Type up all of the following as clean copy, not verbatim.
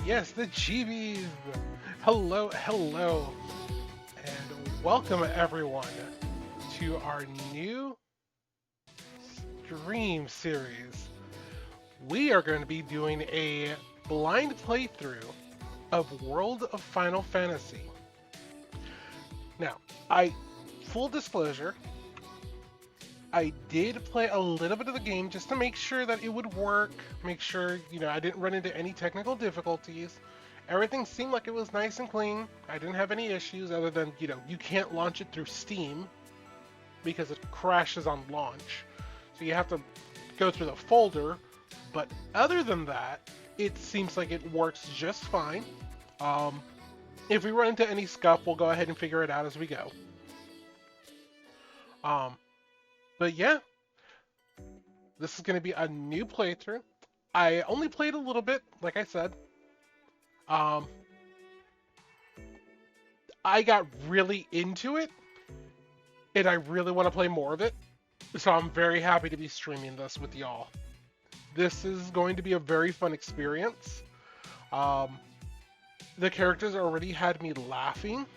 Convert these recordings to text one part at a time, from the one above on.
Yes, the GBs! Hello, hello, and welcome everyone to our new stream series. We are going to be doing a blind playthrough of World of Final Fantasy. Now, full disclosure, I did play a little bit of the game just to make sure that it would work, make sure, I didn't run into any technical difficulties. Everything seemed like it was nice and clean. I didn't have any issues other than, you can't launch it through Steam because it crashes on launch. So you have to go through the folder. But other than that, it seems like it works just fine. If we run into any scuff, we'll go ahead and figure it out as we go. But yeah, this is going to be a new playthrough. I only played a little bit, like I said. I got really into it, and I really want to play more of it. So I'm very happy to be streaming this with y'all. This is going to be a very fun experience. The characters already had me laughing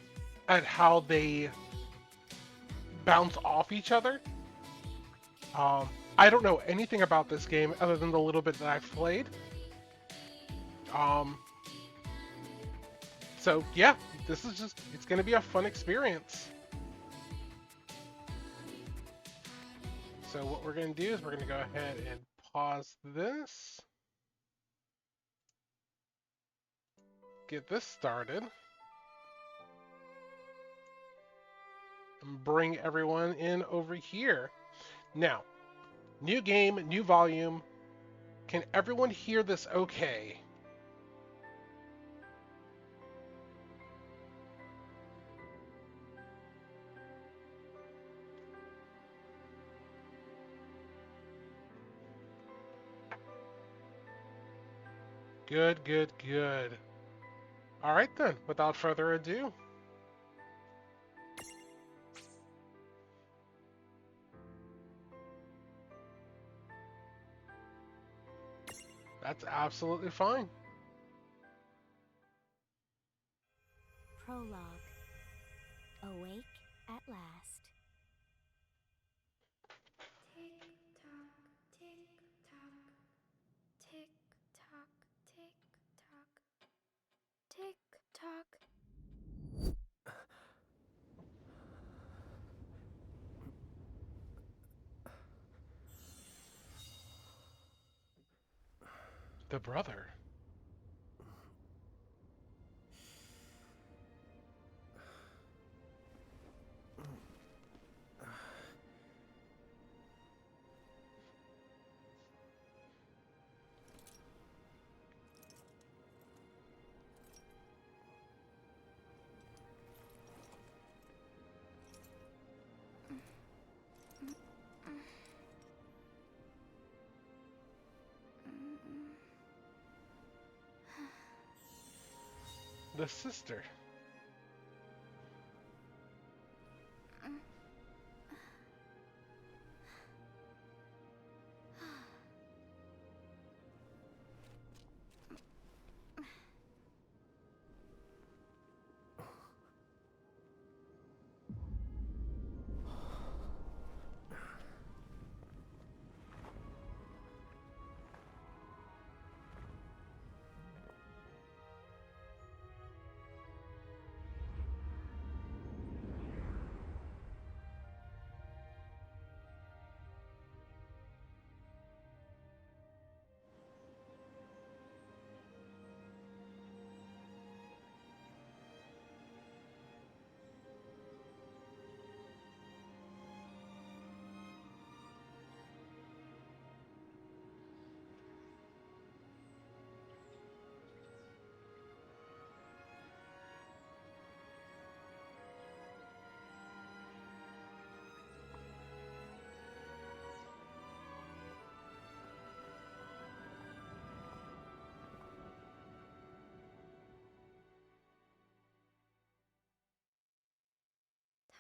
at how they bounce off each other. I don't know anything about this game other than the little bit that I've played. So yeah, it's going to be a fun experience. So what we're going to do is we're going to go ahead and pause this. Get this started. And bring everyone in over here. Now, new game, new volume. Can everyone hear this okay? Good, good, good. All right then, without further ado. That's absolutely fine. Prologue. Awake at last. Tick tock, tick tock, tick tock, tick tock, tick tock. The brother. The sister.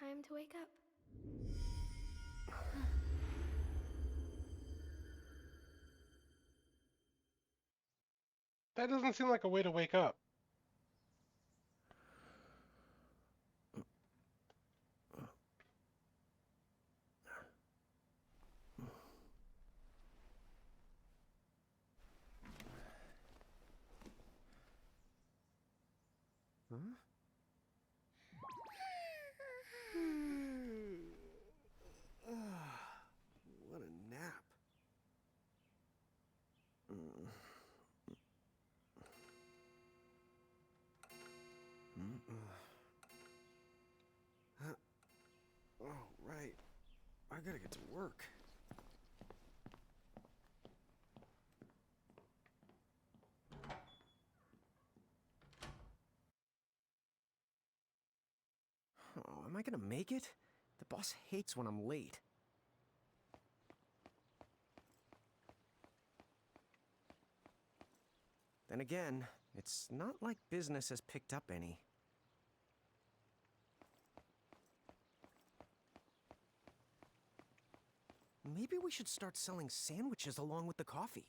Time to wake up. That doesn't seem like a way to wake up. Huh? What a nap. Oh, right. I gotta get to work. Oh, am I gonna make it? The boss hates when I'm late. Then again, it's not like business has picked up any. Maybe we should start selling sandwiches along with the coffee.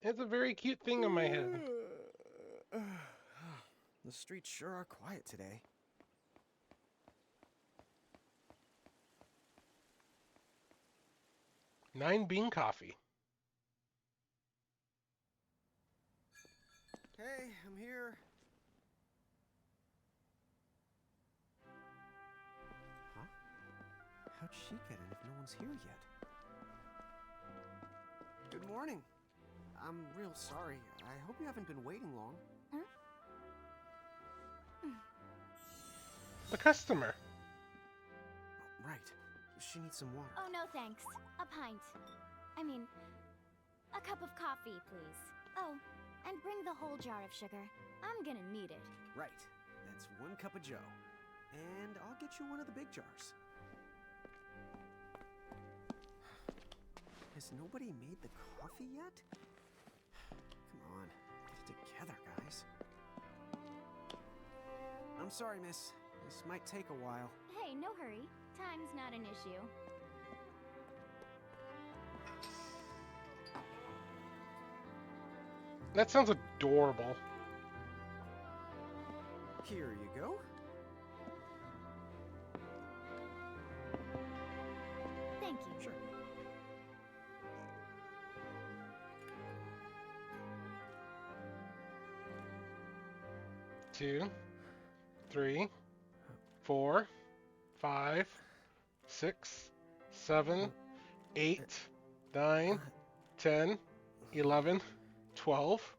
It's a very cute thing in my head. The streets sure are quiet today. Nine bean coffee. Hey, I'm here. Huh? How'd she get in if no one's here yet? Good morning. I'm real sorry. I hope you haven't been waiting long. The customer. Oh, right. She needs some water. Oh, no thanks. A pint. I mean, a cup of coffee, please. Oh, and bring the whole jar of sugar. I'm gonna need it. Right. That's 1 cup of Joe. And I'll get you one of the big jars. Has nobody made the coffee yet? Come on, get it together, guys. I'm sorry, miss. This might take a while. Hey, no hurry. Time's not an issue. That sounds adorable. Here you go. Thank you. Sure. 2, 3, 4, 5, 6, 7, 8, 9, 10, 11, 12.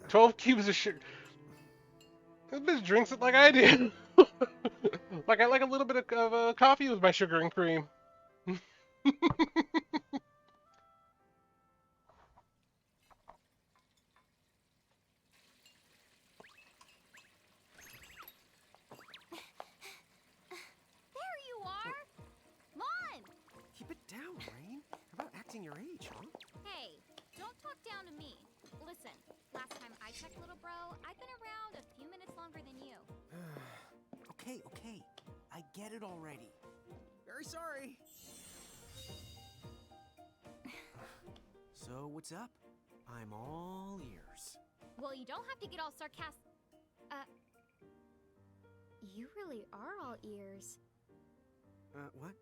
12 cubes of sugar. This bitch drinks it like I do. Like I like a little bit of coffee with my sugar and cream. There you are! Lon! Keep it down, Rain. How about acting your age, huh? Hey, don't talk down to me. Listen, last time I checked, little bro, I've been around a few minutes longer than you. Okay, okay. I get it already. Very sorry. So, what's up? I'm all ears. Well, you don't have to get all sarcastic. You really are all ears. What?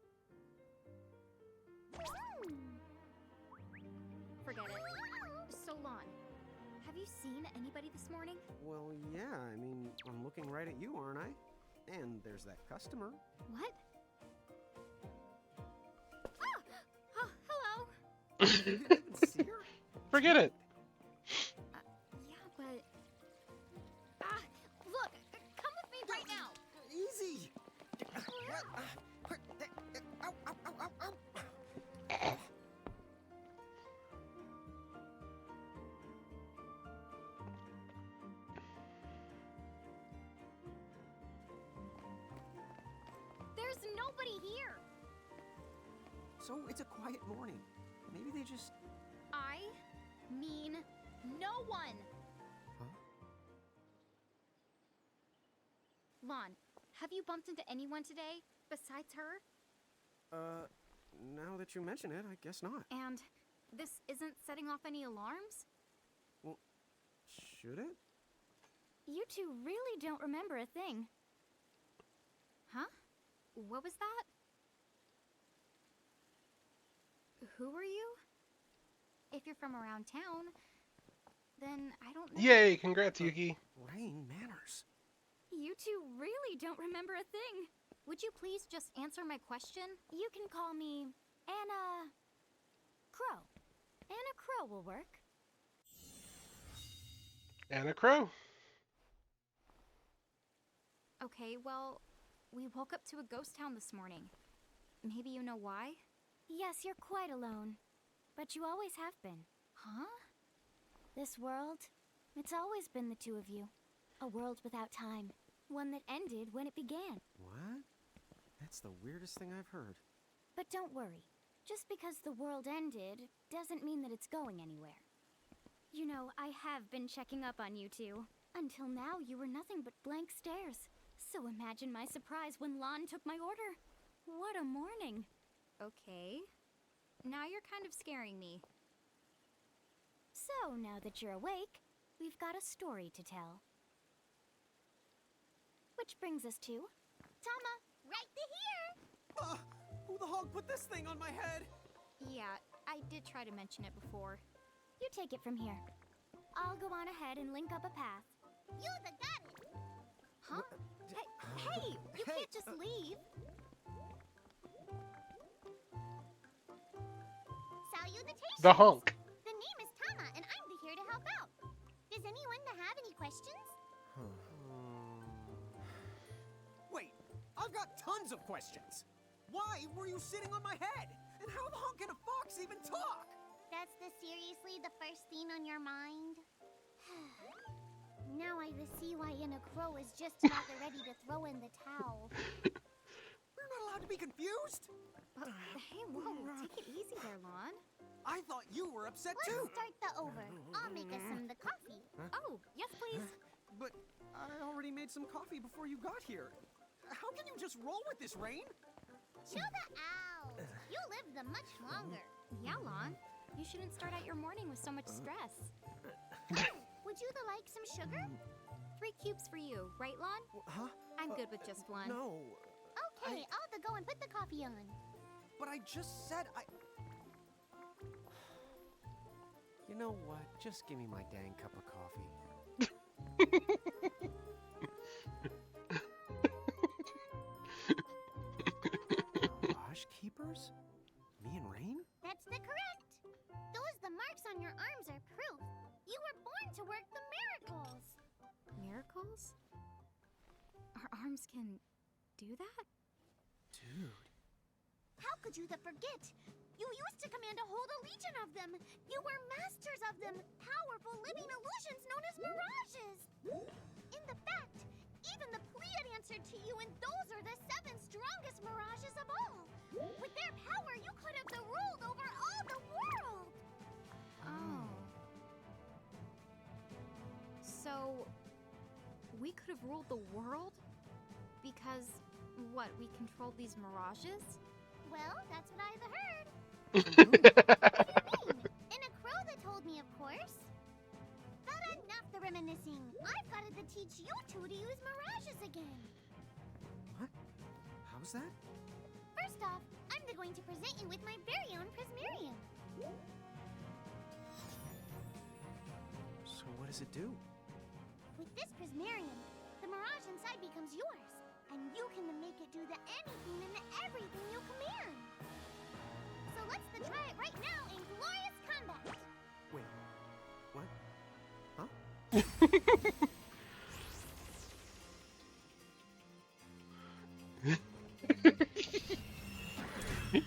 Forget it. So, Lon, have you seen anybody this morning? Well, yeah, I mean, I'm looking right at you, aren't I? And there's that customer. What? Oh, hello. You didn't even see her? Forget it. Yeah, but... look, come with me right now. Easy! Ow, ow, ow, ow, ow. There's nobody here. So, it's a quiet morning. Maybe they just... I mean no one. Huh? Lon, have you bumped into anyone today besides her? Now that you mention it, I guess not. And this isn't setting off any alarms? Well, should it? You two really don't remember a thing. Huh? What was that? Who are you? If you're from around town, then I don't know. Yay, congrats, Yuki. Rain manners. You two really don't remember a thing. Would you please just answer my question? You can call me Anna Crow. Anna Crow will work. Anna Crow. Okay, well, we woke up to a ghost town this morning. Maybe you know why? Yes, you're quite alone. But you always have been. Huh? This world, it's always been the two of you. A world without time. One that ended when it began. What? That's the weirdest thing I've heard. But don't worry. Just because the world ended doesn't mean that it's going anywhere. You know, I have been checking up on you two. Until now, you were nothing but blank stares. So imagine my surprise when Lon took my order. What a morning. Okay. Now you're kind of scaring me. So, now that you're awake, we've got a story to tell. Which brings us to... Tama, right here! Who the hog put this thing on my head? Yeah, I did try to mention it before. You take it from here. I'll go on ahead and link up a path. You got it. Huh? Hey, you can't just leave. Salutations. The hunk. The name is Tama, and I'm here to help out. Does anyone have any questions? Wait, I've got tons of questions. Why were you sitting on my head? And how the hell can a fox even talk? That's seriously the first thing on your mind? Now I see why Anna Crow is just about ready to throw in the towel. We're not allowed to be confused. Hey, whoa, take it easy there, Lon. I thought you were upset Let's too. start the over. I'll make us some the coffee. Oh, yes, please. But I already made some coffee before you got here. How can you just roll with this, Rain? Chill the out. You live the much longer. Yeah, Lon. You shouldn't start out your morning with so much stress. Would you like some sugar? 3 cubes for you, right, Lon? Huh? I'm good with just one. No. Okay, I'll go and put the coffee on. But I just said I... You know what? Just give me my dang cup of coffee. Garage keepers? Me and Rain? That's correct. Those the marks on your arms are proof. You were born to work the miracles. Miracles? Our arms can do that? Dude. How could you forget? You used to command a whole legion of them. You were masters of them, powerful living illusions known as mirages. In the fact, even the Pleiad answered to you, and those are the 7 strongest mirages of all. With their power, you could have ruled over all the world. Oh. So, we could have ruled the world? Because, what, we controlled these mirages? Well, that's what I've heard. What do you mean? In a crow that told me, of course. But enough the reminiscing. I've got to teach you two to use mirages again. What? How's that? First off, I'm going to present you with my very own Prismarium. So what does it do? With this Prismarium, the mirage inside becomes yours. And you can make it do the anything and everything you command. So let's try it right now in glorious combat. Wait. What? Huh?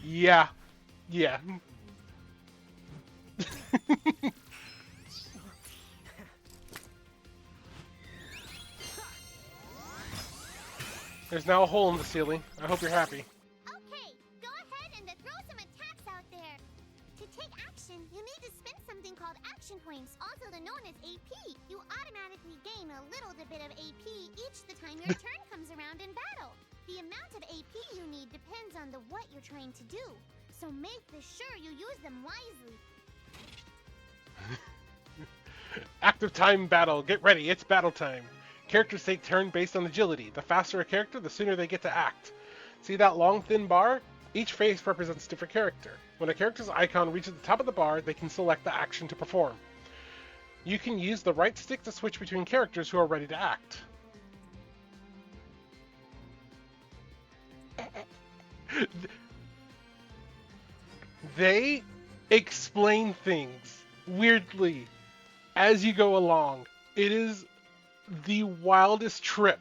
Yeah. Yeah. There's now a hole in the ceiling. I hope you're happy. Okay, go ahead and throw some attacks out there. To take action, you need to spend something called action points, also known as AP. You automatically gain a little bit of AP each the time your turn comes around in battle. The amount of AP you need depends on what you're trying to do, so make sure you use them wisely. Active time battle. Get ready, it's battle time. Characters take turn based on agility. The faster a character, the sooner they get to act. See that long, thin bar? Each face represents a different character. When a character's icon reaches the top of the bar, they can select the action to perform. You can use the right stick to switch between characters who are ready to act. They explain things weirdly as you go along. It is the wildest trip.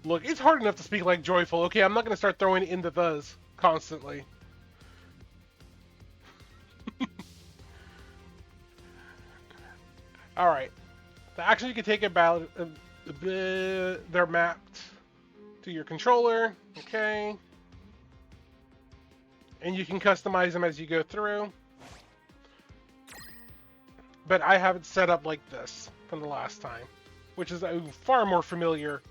Look, it's hard enough to speak like Joyful. Okay, I'm not going to start throwing in the thes constantly. Alright. The actions you can take about... they're mapped to your controller. Okay. And you can customize them as you go through. But I have it set up like this from the last time, which is a far more familiar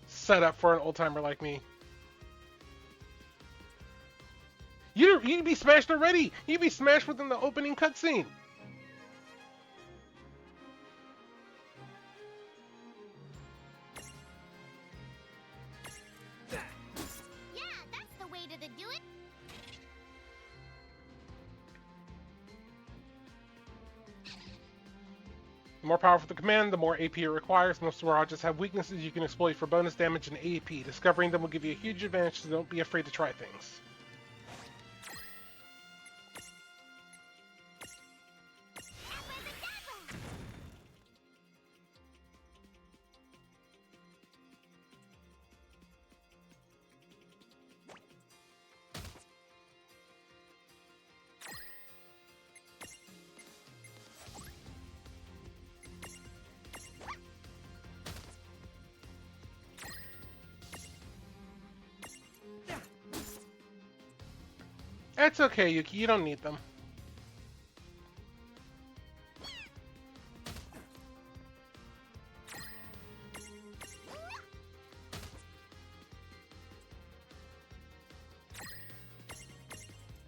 setup for an old-timer like me. You'd be smashed already! You'd be smashed within the opening cutscene! Yeah, that's the way to do it. The more powerful the command, the more AP it requires. Most mirages have weaknesses you can exploit for bonus damage and AP. Discovering them will give you a huge advantage, so don't be afraid to try things. It's okay, Yuki, you don't need them.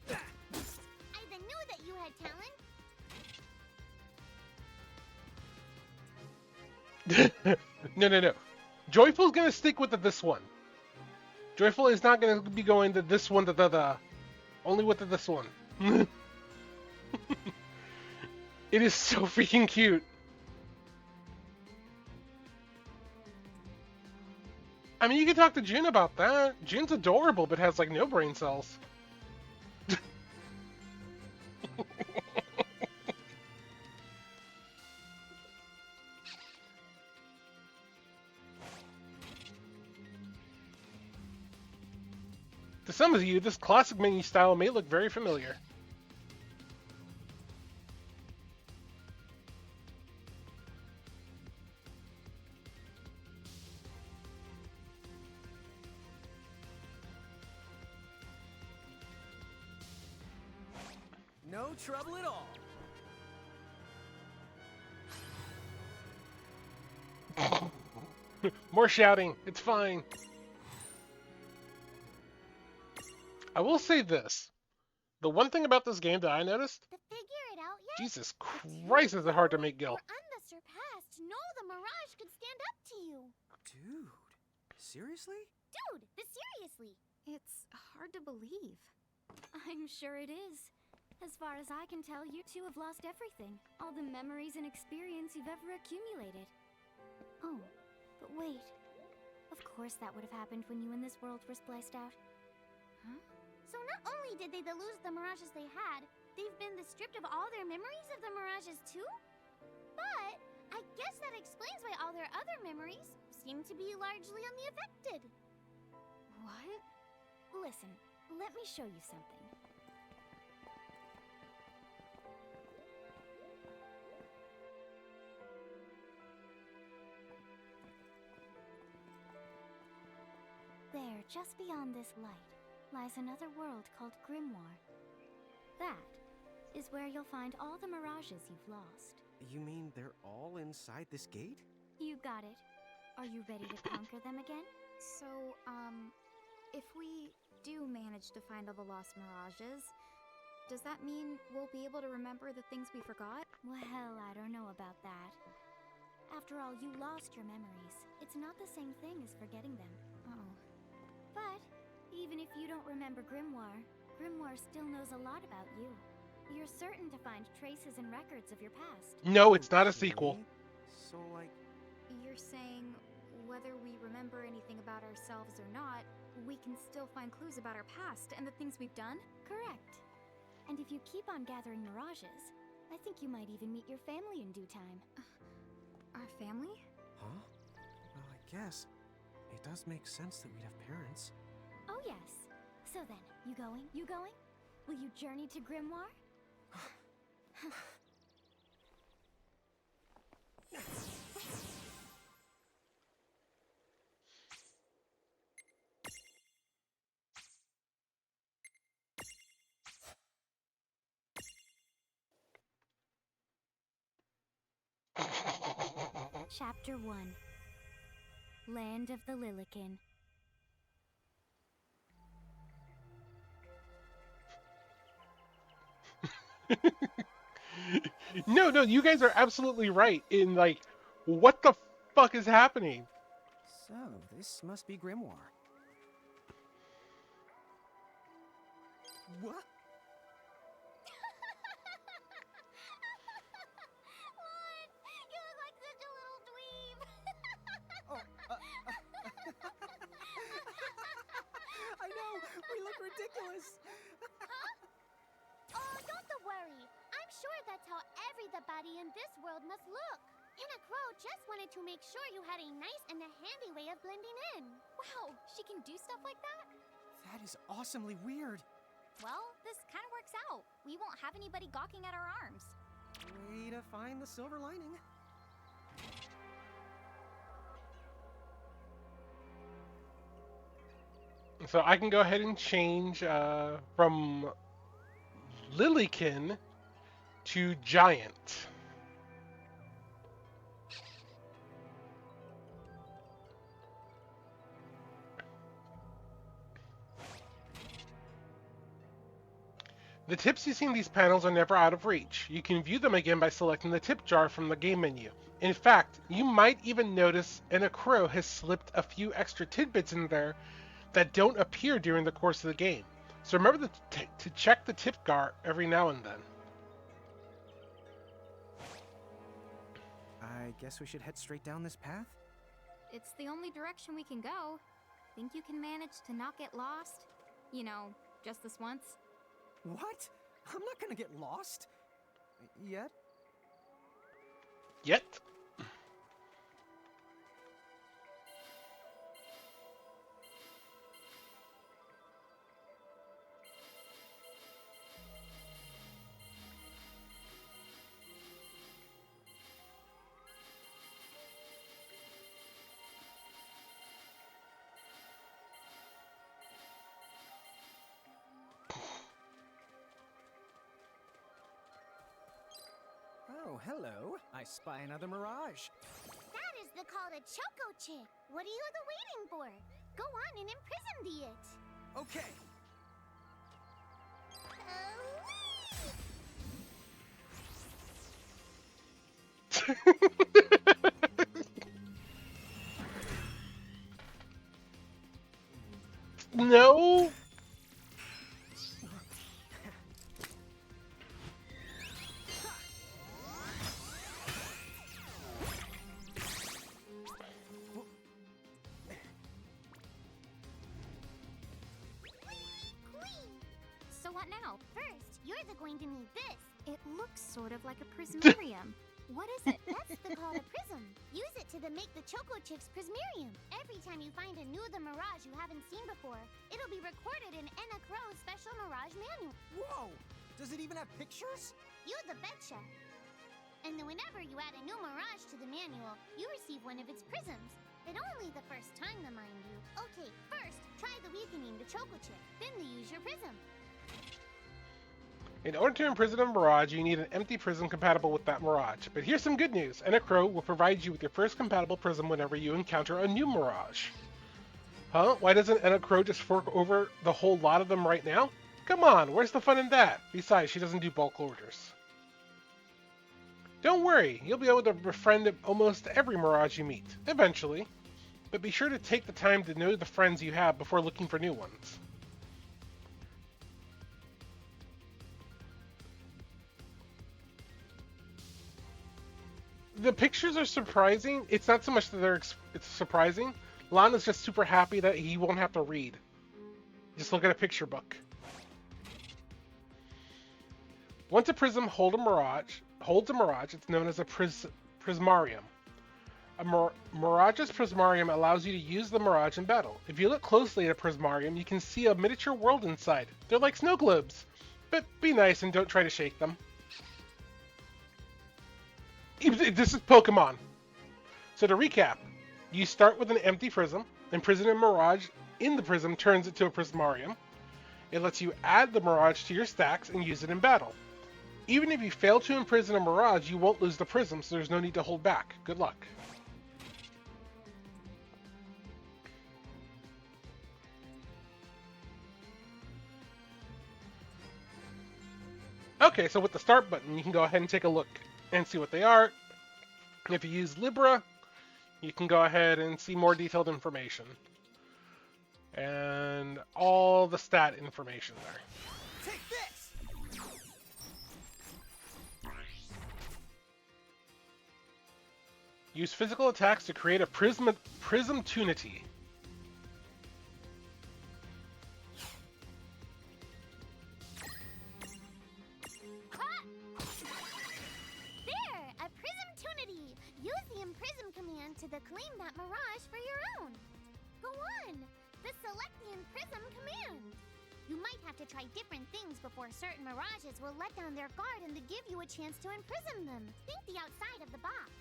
I knew that you had talent. No. Joyful's gonna stick with this one. Joyful is not gonna be going to this one, only with this one. It is so freaking cute. I mean, you can talk to Jin about that. Jin's adorable, but has like no brain cells. To some of you, this classic menu style may look very familiar. No trouble at all. More shouting. It's fine. I will say this. The one thing about this game that I noticed, To figure it out yet? Jesus Christ, is it hard to make Gil. Or unsurpassed. No, the Mirage could stand up to you. Dude, seriously? Dude, seriously. It's hard to believe. I'm sure it is. As far as I can tell, you two have lost everything. All the memories and experience you've ever accumulated. Oh, but wait. Of course that would have happened when you and this world were spliced out. Huh? So not only did they lose the Mirages they had, they've been stripped of all their memories of the Mirages too? But I guess that explains why all their other memories seem to be largely unaffected. What? Listen, let me show you something. There, just beyond this light, lies another world called Grimoire. That is where you'll find all the mirages you've lost. You mean they're all inside this gate? You got it. Are you ready to conquer them again? So, if we do manage to find all the lost mirages, does that mean we'll be able to remember the things we forgot? Well, I don't know about that. After all, you lost your memories. It's not the same thing as forgetting them. Oh. But, even if you don't remember Grimoire, Grimoire still knows a lot about you. You're certain to find traces and records of your past. No, it's not a sequel. Okay. So, like, You're saying whether we remember anything about ourselves or not, we can still find clues about our past and the things we've done? Correct. And if you keep on gathering mirages, I think you might even meet your family in due time. Our family? huh? Well, I guess it does make sense that we'd have parents. Oh yes. So then, you going? You going? Will you journey to Grimoire? Chapter 1. Land of the Lilikin. No, you guys are absolutely right in, like, what the fuck is happening? So, this must be Grimoire. What? Lon, you look like such a little dweeb. Oh, I know! We look ridiculous! Oh, don't worry. I'm sure that's how everybody in this world must look. Anna Crow just wanted to make sure you had a nice and a handy way of blending in. Wow, she can do stuff like that? That is awesomely weird. Well, this kind of works out. We won't have anybody gawking at our arms. Way to find the silver lining. So I can go ahead and change from Lilikin to Giant. The tips using these panels are never out of reach. You can view them again by selecting the tip jar from the game menu. In fact, you might even notice Anna Crow has slipped a few extra tidbits in there that don't appear during the course of the game. So remember to check the tip jar every now and then. I guess we should head straight down this path? It's the only direction we can go. Think you can manage to not get lost? You know, just this once? What? I'm not gonna get lost. Yet? Yet. Oh, hello. I spy another mirage. That is the call to Choco Chick. What are you waiting for? Go on and imprison the it. Okay. No. So what now? First, you're going to need this. It looks sort of like a prismarium. What is it? That's the call to Prism. Use it to make the Choco Chick's Prismarium. Every time you find a new the Mirage you haven't seen before, it'll be recorded in Anna Crow's special Mirage manual. Whoa! Does it even have pictures? You the betcha. And then whenever you add a new Mirage to the manual, you receive one of its prisms. But only the first time, mind you. Okay, first, try the weakening the Choco Chick. Then they use your prism. In order to imprison a Mirage, you need an empty prism compatible with that Mirage. But here's some good news. Enacrow will provide you with your first compatible prism whenever you encounter a new Mirage. Huh? Why doesn't Enacrow just fork over the whole lot of them right now? Come on, where's the fun in that? Besides, she doesn't do bulk orders. Don't worry, you'll be able to befriend almost every Mirage you meet, eventually. But be sure to take the time to know the friends you have before looking for new ones. The pictures are surprising. It's not so much that it's surprising. Lana's just super happy that he won't have to read. Just look at a picture book. Once a prism holds a mirage, it's known as a prismarium. A Mirage's prismarium allows you to use the mirage in battle. If you look closely at a prismarium, you can see a miniature world inside. They're like snow globes. But be nice and don't try to shake them. This is Pokemon. So to recap, you start with an empty prism, imprison a mirage in the prism turns it to a prismarium. It lets you add the mirage to your stacks and use it in battle. Even if you fail to imprison a mirage, you won't lose the prism, so there's no need to hold back. Good luck. Okay, so with the start button, you can go ahead and take a look and see what they are. If you use Libra, you can go ahead and see more detailed information. And all the stat information there. Take this! Use physical attacks to create a prismtunity. To claim that mirage for your own. Go on! The Select the Imprism command! You might have to try different things before certain mirages will let down their guard and to give you a chance to imprison them. Think the outside of the box.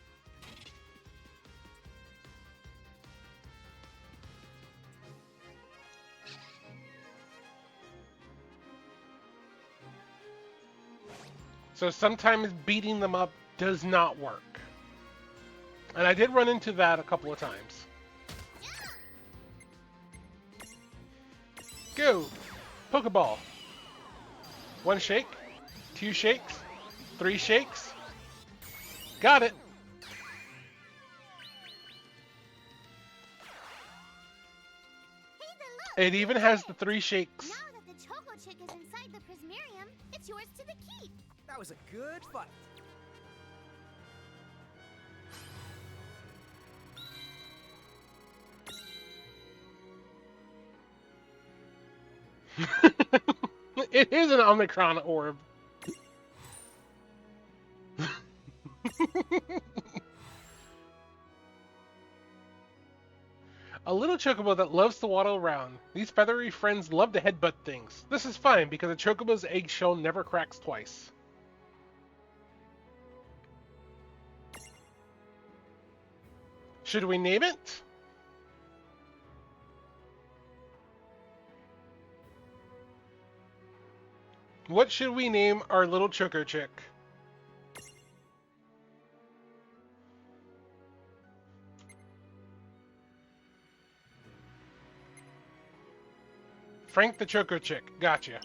So sometimes beating them up does not work. And I did run into that a couple of times. Go! Pokeball. 1 shake, 2 shakes, 3 shakes. Got it! It even has the 3 shakes. Now that the Choco Chick is inside the Prismarium, it's yours to the keep. That was a good fight. It is an Omicron orb. A little chocobo that loves to waddle around. These feathery friends love to headbutt things. This is fine because a chocobo's eggshell never cracks twice. Should we name it? What should we name our little Choco Chick? Frank the Choco Chick. Gotcha.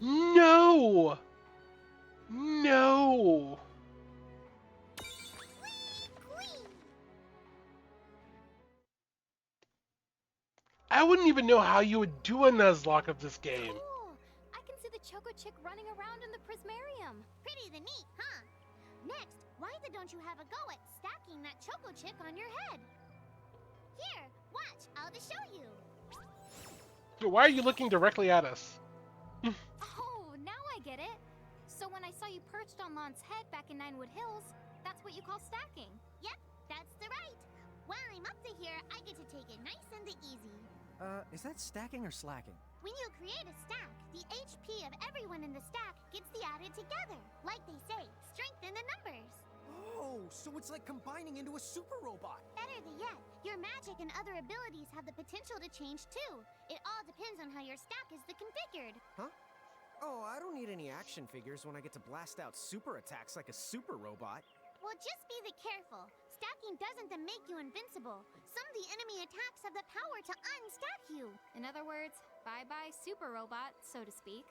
No! No! I wouldn't even know how you would do a Nuzlocke of this game. Cool. I can see the Choco Chick running around in the Prismarium. Pretty neat, huh? Next, why don't you have a go at stacking that Choco Chick on your head? Here, watch, I'll just show you. Why are you looking directly at us? Oh, now I get it. So when I saw you perched on Lon's head back in Ninewood Hills, that's what you call stacking. Yep, that's the right. While I'm up to here, I get to take it nice and easy. Is that stacking or slacking? When you create a stack, the HP of everyone in the stack gets added together. Like they say, strength in the numbers. Oh, so it's like combining into a super robot. Better than yet, your magic and other abilities have the potential to change too. It all depends on how your stack is configured. Huh? Oh, I don't need any action figures when I get to blast out super attacks like a super robot. Well, just be careful. Stacking doesn't make you invincible. Some of the enemy attacks have the power to unstack you. In other words, bye-bye super robot, so to speak.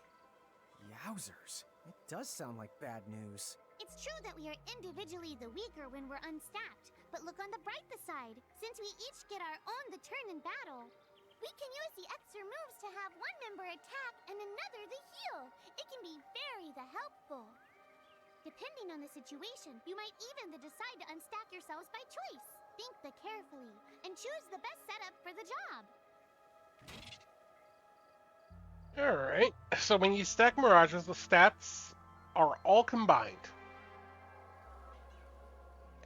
Yowzers. It does sound like bad news. It's true that we are individually the weaker when we're unstacked, but look on the bright side. Since we each get our own turn in battle, we can use the extra moves to have one member attack and another to heal. It can be very helpful. Depending on the situation, you might even decide to unstack yourselves by choice. Think carefully and choose the best setup for the job. Alright, so when you stack Mirages, the stats are all combined.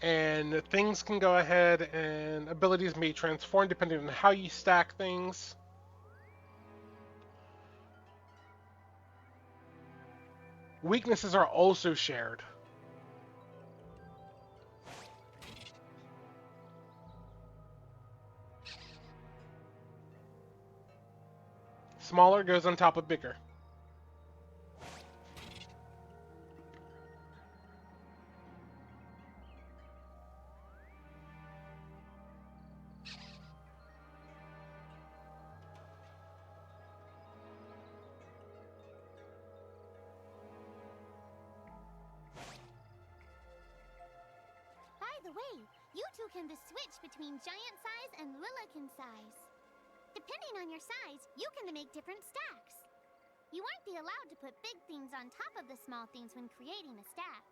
And things can go ahead and abilities may transform depending on how you stack things. Weaknesses are also shared. Smaller goes on top of bigger. By the way, you two can switch between giant size and Lilican size. Depending on your size, you can make different stacks. You aren't allowed to put big things on top of the small things when creating a stack.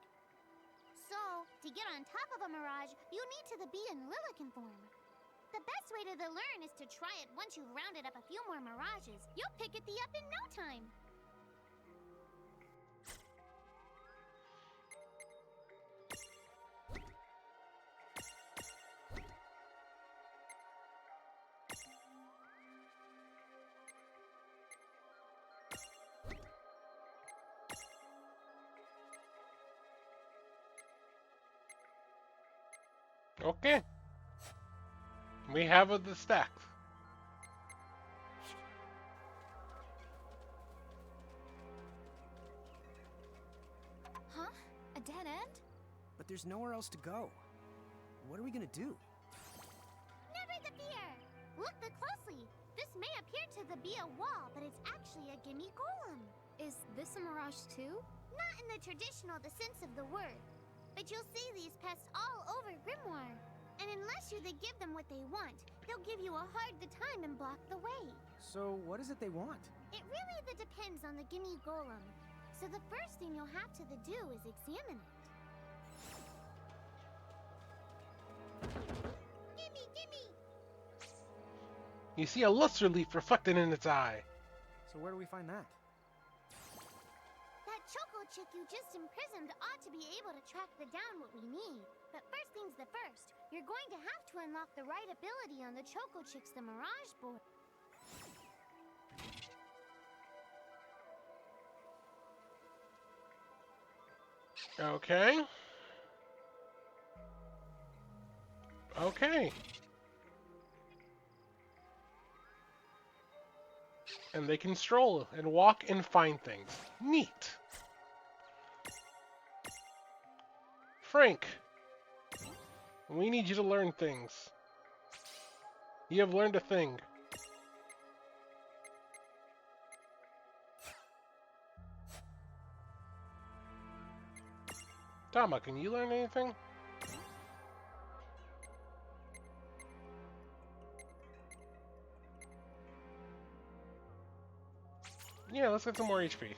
So, to get on top of a Mirage, you need to be in Lilican form. The best way to learn is to try it once you've rounded up a few more Mirages. You'll pick it up in no time. Okay. We have the stacks. Huh? A dead end? But there's nowhere else to go. What are we gonna do? Never the fear! Look closely. This may appear to be a wall, but it's actually a gimme golem. Is this a mirage too? Not in the traditional sense of the word, but you'll see these pests all over Grimoire. And unless you give them what they want, they'll give you a hard time and block the way. So, what is it they want? It really depends on the gimme golem. So the first thing you'll have to do is examine it. Gimme! You see a luster leaf reflected in its eye. So where do we find that? That Choco chick you just imprisoned ought to be able to track down what we need. But first things first, you're going to have to unlock the right ability on the Choco chick's Mirage board. Okay. Okay. And they can stroll and walk and find things. Neat. Frank, we need you to learn things. You have learned a thing. Tama, can you learn anything? Yeah, let's get some more HP.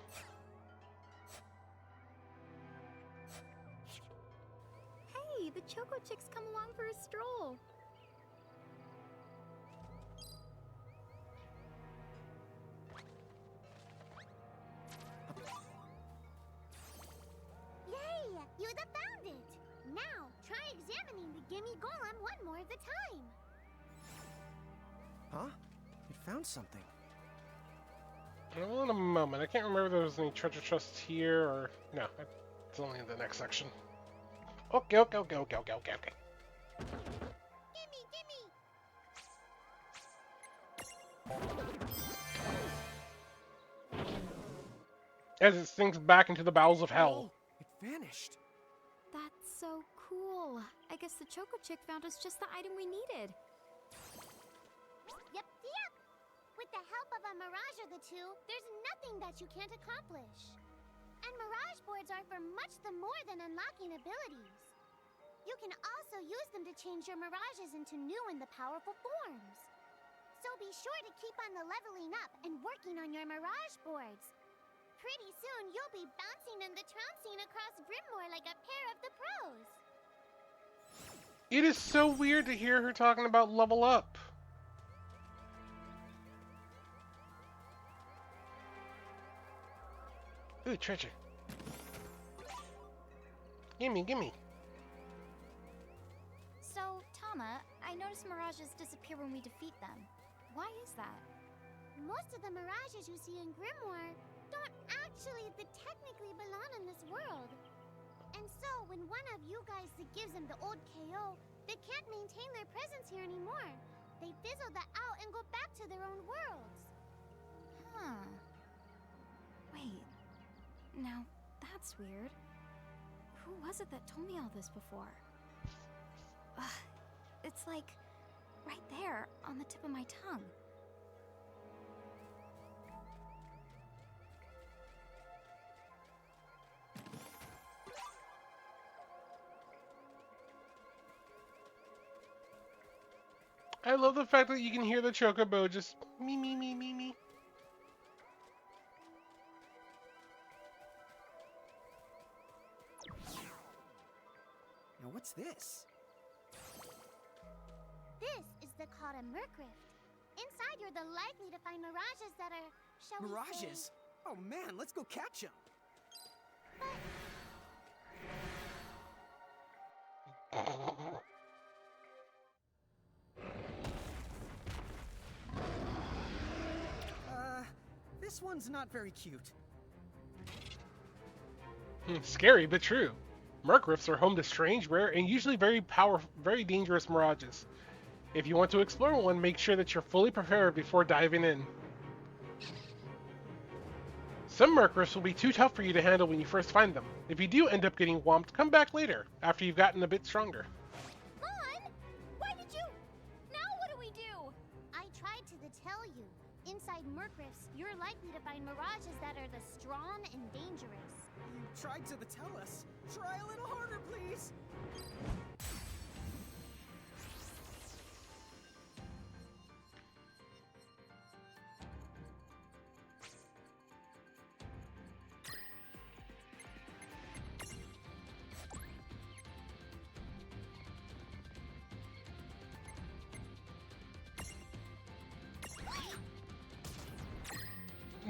Hey, the Choco Chick's come along for a stroll. Yay! You found it! Now, try examining the gimme golem one more time. Huh? It found something. Well, in a moment. I can't remember if there was any treasure chests here or... No, it's only in the next section. Okay, okay, okay, okay, okay, okay, okay. Gimme, gimme! As it sinks back into the bowels of hell. Oh, it vanished. That's so cool. I guess the Choco Chick found us just the item we needed. Yep, yep! With the help of a mirage or the two, there's nothing that you can't accomplish. And mirage boards are for much the more than unlocking abilities. You can also use them to change your mirages into new and the powerful forms. So be sure to keep on the leveling up and working on your mirage boards. Pretty soon, you'll be bouncing and the trouncing across Grimmore like a pair of the pros. It is so weird to hear her talking about level up. Ooh, treasure. Gimme, gimme. So, Tama, I noticed mirages disappear when we defeat them. Why is that? Most of the mirages you see in Grimoire don't actually technically belong in this world. And so, when one of you guys gives them the old KO, they can't maintain their presence here anymore. They fizzle that out and go back to their own worlds. Huh. Wait. Now, that's weird. Who was it that told me all this before? Ugh. It's like right there on the tip of my tongue. I love the fact that you can hear the chocobo just me, me, me, me, me. Now what's this? This is the Kata Mercrift. Inside, you're the likely to find mirages that are, shall we Mirages? say... Oh man, let's go catch them. This one's not very cute. Scary, but true. Mercrifts are home to strange, rare, and usually very dangerous mirages. If you want to explore one, make sure that you're fully prepared before diving in. Some Mercrifts will be too tough for you to handle when you first find them. If you do end up getting whomped, come back later, after you've gotten a bit stronger. Mon! Why did you... Now what do we do? I tried to tell you. Inside Mercrifts, you're likely to find mirages that are the strong and dangerous. You tried to tell us. Try a little harder, please.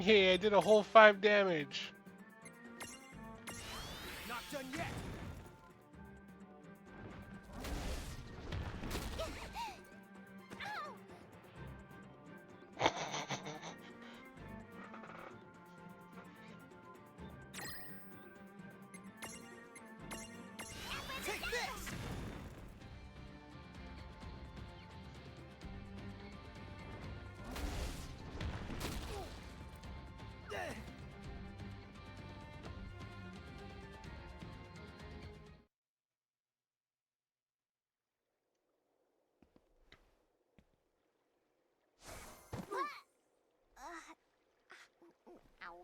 Yeah, I did a whole 5 damage. Not done yet. Ow! Take this! Ow.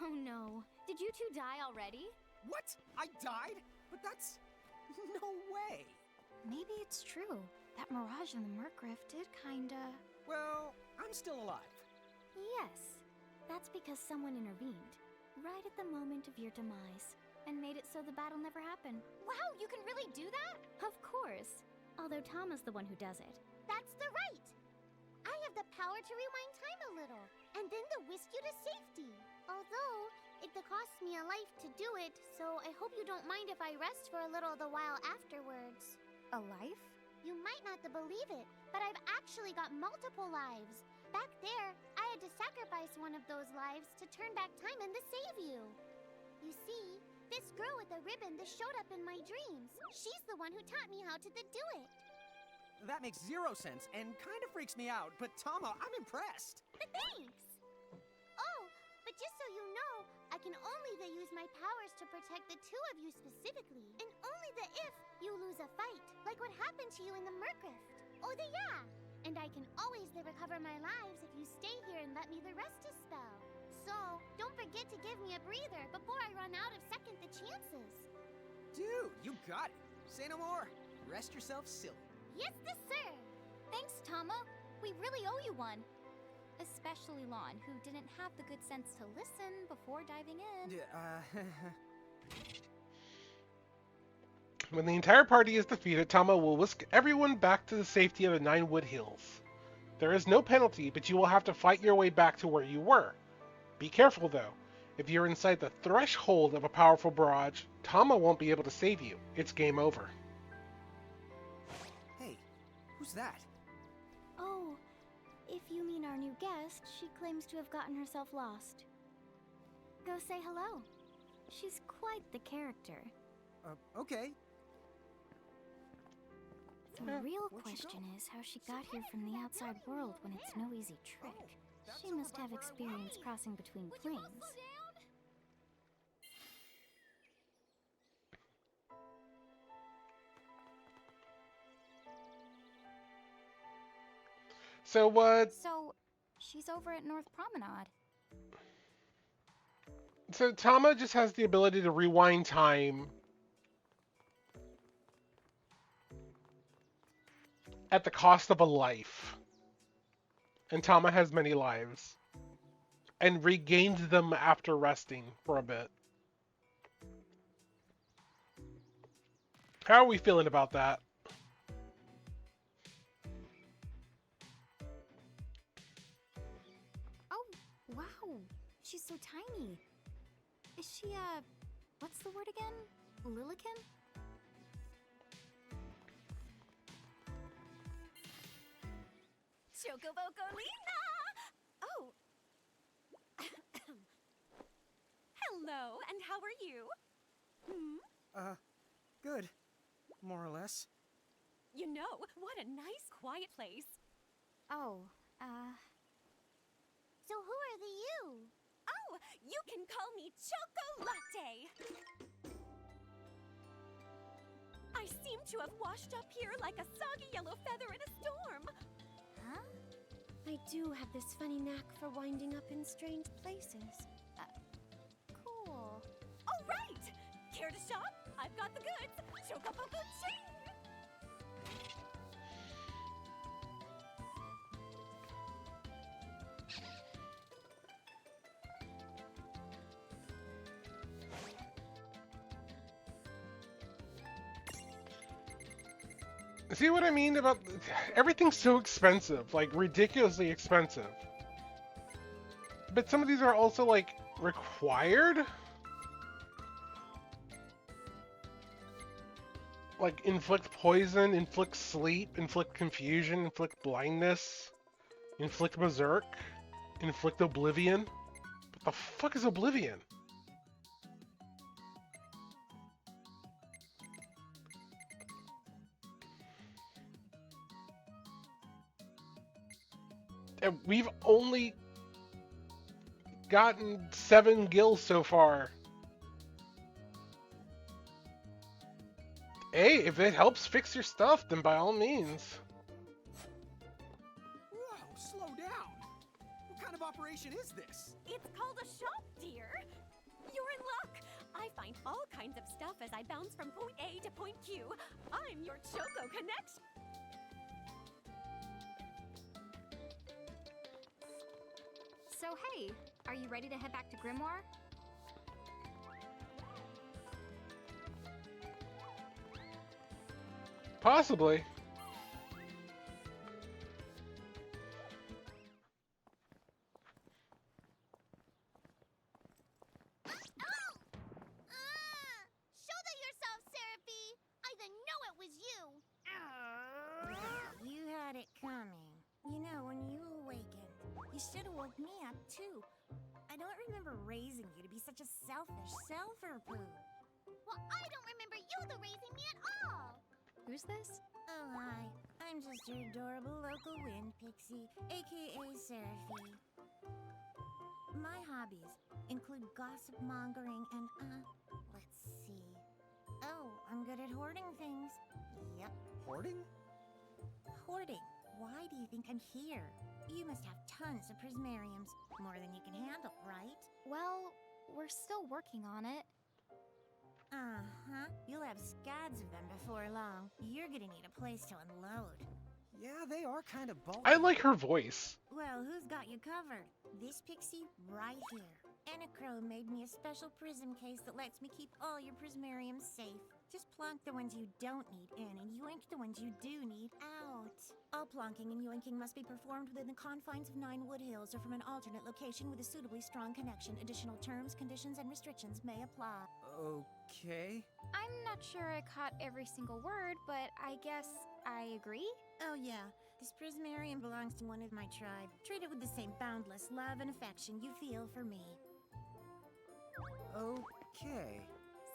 Oh no. Did you two die already? What? I died? But that's... no way. Maybe it's true. That mirage in the Mercrift did kinda... Well, I'm still alive. Yes. That's because someone intervened, right at the moment of your demise, and made it so the battle never happened. Wow, you can really do that? Of course. Although Tama's the one who does it. That's the right. I have the power to rewind time a little, and then to whisk you to safety. Although, it costs me a life to do it, so I hope you don't mind if I rest for a little the while afterwards. A life? You might not believe it, but I've actually got multiple lives. Back there, I had to sacrifice one of those lives to turn back time and to save you. You see, this girl with the ribbon that showed up in my dreams, she's the one who taught me how to do it. That makes zero sense and kind of freaks me out, but Tama, I'm impressed. Thanks! Oh, but just so you know, I can only use my powers to protect the two of you specifically, and only if you lose a fight, like what happened to you in the Mercrift. Oh, yeah! And I can always recover my lives if you stay here and let me rest a spell. So, don't forget to give me a breather before I run out of second the chances. Dude, you got it. Say no more. Rest yourself silly. Yes, sir! Thanks, Tama. We really owe you one. Especially Lon, who didn't have the good sense to listen before diving in. When the entire party is defeated, Tama will whisk everyone back to the safety of the Nine Wood Hills. There is no penalty, but you will have to fight your way back to where you were. Be careful, though. If you're inside the threshold of a powerful barrage, Tama won't be able to save you. It's game over. Hey, who's that? Oh, if you mean our new guest, she claims to have gotten herself lost. Go say hello. She's quite the character. Okay. The real Where'd she question go? is how she got here from the outside world when it's no easy trick. That's She over must by have where I experience was. crossing between Would you all planes. slow down? So, So, she's over at North Promenade. so Tama just has the ability to rewind time at the cost of a life. And Tama has many lives. And regained them after resting for a bit. How are we feeling about that? Oh, wow. She's so tiny. Is she, what's the word again? Lilican? Chocobocolina! Oh. Hello, and how are you? Good. More or less. You know, what a nice, quiet place. Oh, So who are the you? Oh, you can call me Chocolate. I seem to have washed up here like a soggy yellow feather in a storm. huh? I do have this funny knack for winding up in strange places. Cool. All right! Care to shop? I've got the goods. Chocoboco ching! See what I mean about everything's so expensive, like ridiculously expensive. But some of these are also like required. Like inflict poison, inflict sleep, inflict confusion, inflict blindness, inflict berserk, inflict oblivion. What the fuck is oblivion? And we've only gotten 7 gills so far. Hey, if it helps fix your stuff, then by all means. Whoa, slow down. What kind of operation is this? It's called a shop, dear. You're in luck. I find all kinds of stuff as I bounce from point A to point Q. I'm your Choco connection. So, hey, are you ready to head back to Grimoire? Possibly. Shoulder yourself, Seraphie! I didn't know it was you! You had it coming. You know, when you awakened, like Mia, too. I don't remember raising you to be such a selfish self-poo. Well, I don't remember you raising me at all! Who's this? Oh, hi. I'm just your adorable local wind pixie, aka Seraphie. My hobbies include gossip mongering and, let's see. Oh, I'm good at hoarding things. Yep. Hoarding? Hoarding. Why do you think I'm here? You must have tons of prismariums. More than you can handle, right? Well, we're still working on it. Uh-huh. You'll have scads of them before long. You're gonna need a place to unload. Yeah, they are kind of bulky. I like her voice. Well, who's got you covered? This pixie right here. Anacro made me a special prism case that lets me keep all your prismariums safe. Just plonk the ones you don't need in and yoink the ones you do need out. All plonking and yoinking must be performed within the confines of 9 Wood Hills or from an alternate location with a suitably strong connection. Additional terms, conditions, and restrictions may apply. Okay. I'm not sure I caught every single word, but I guess I agree? Oh yeah, this prismarium belongs to one of my tribe. Treat it with the same boundless love and affection you feel for me. Okay.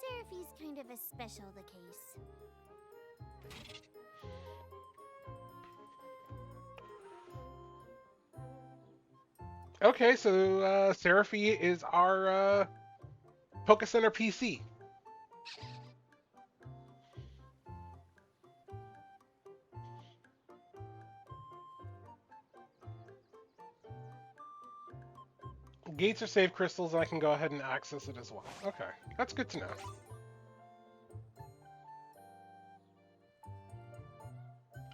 Seraphie's kind of a special the case. Okay, so Seraphie is our Poke Center PC. Gates are saved crystals, and I can go ahead and access it as well. Okay, that's good to know.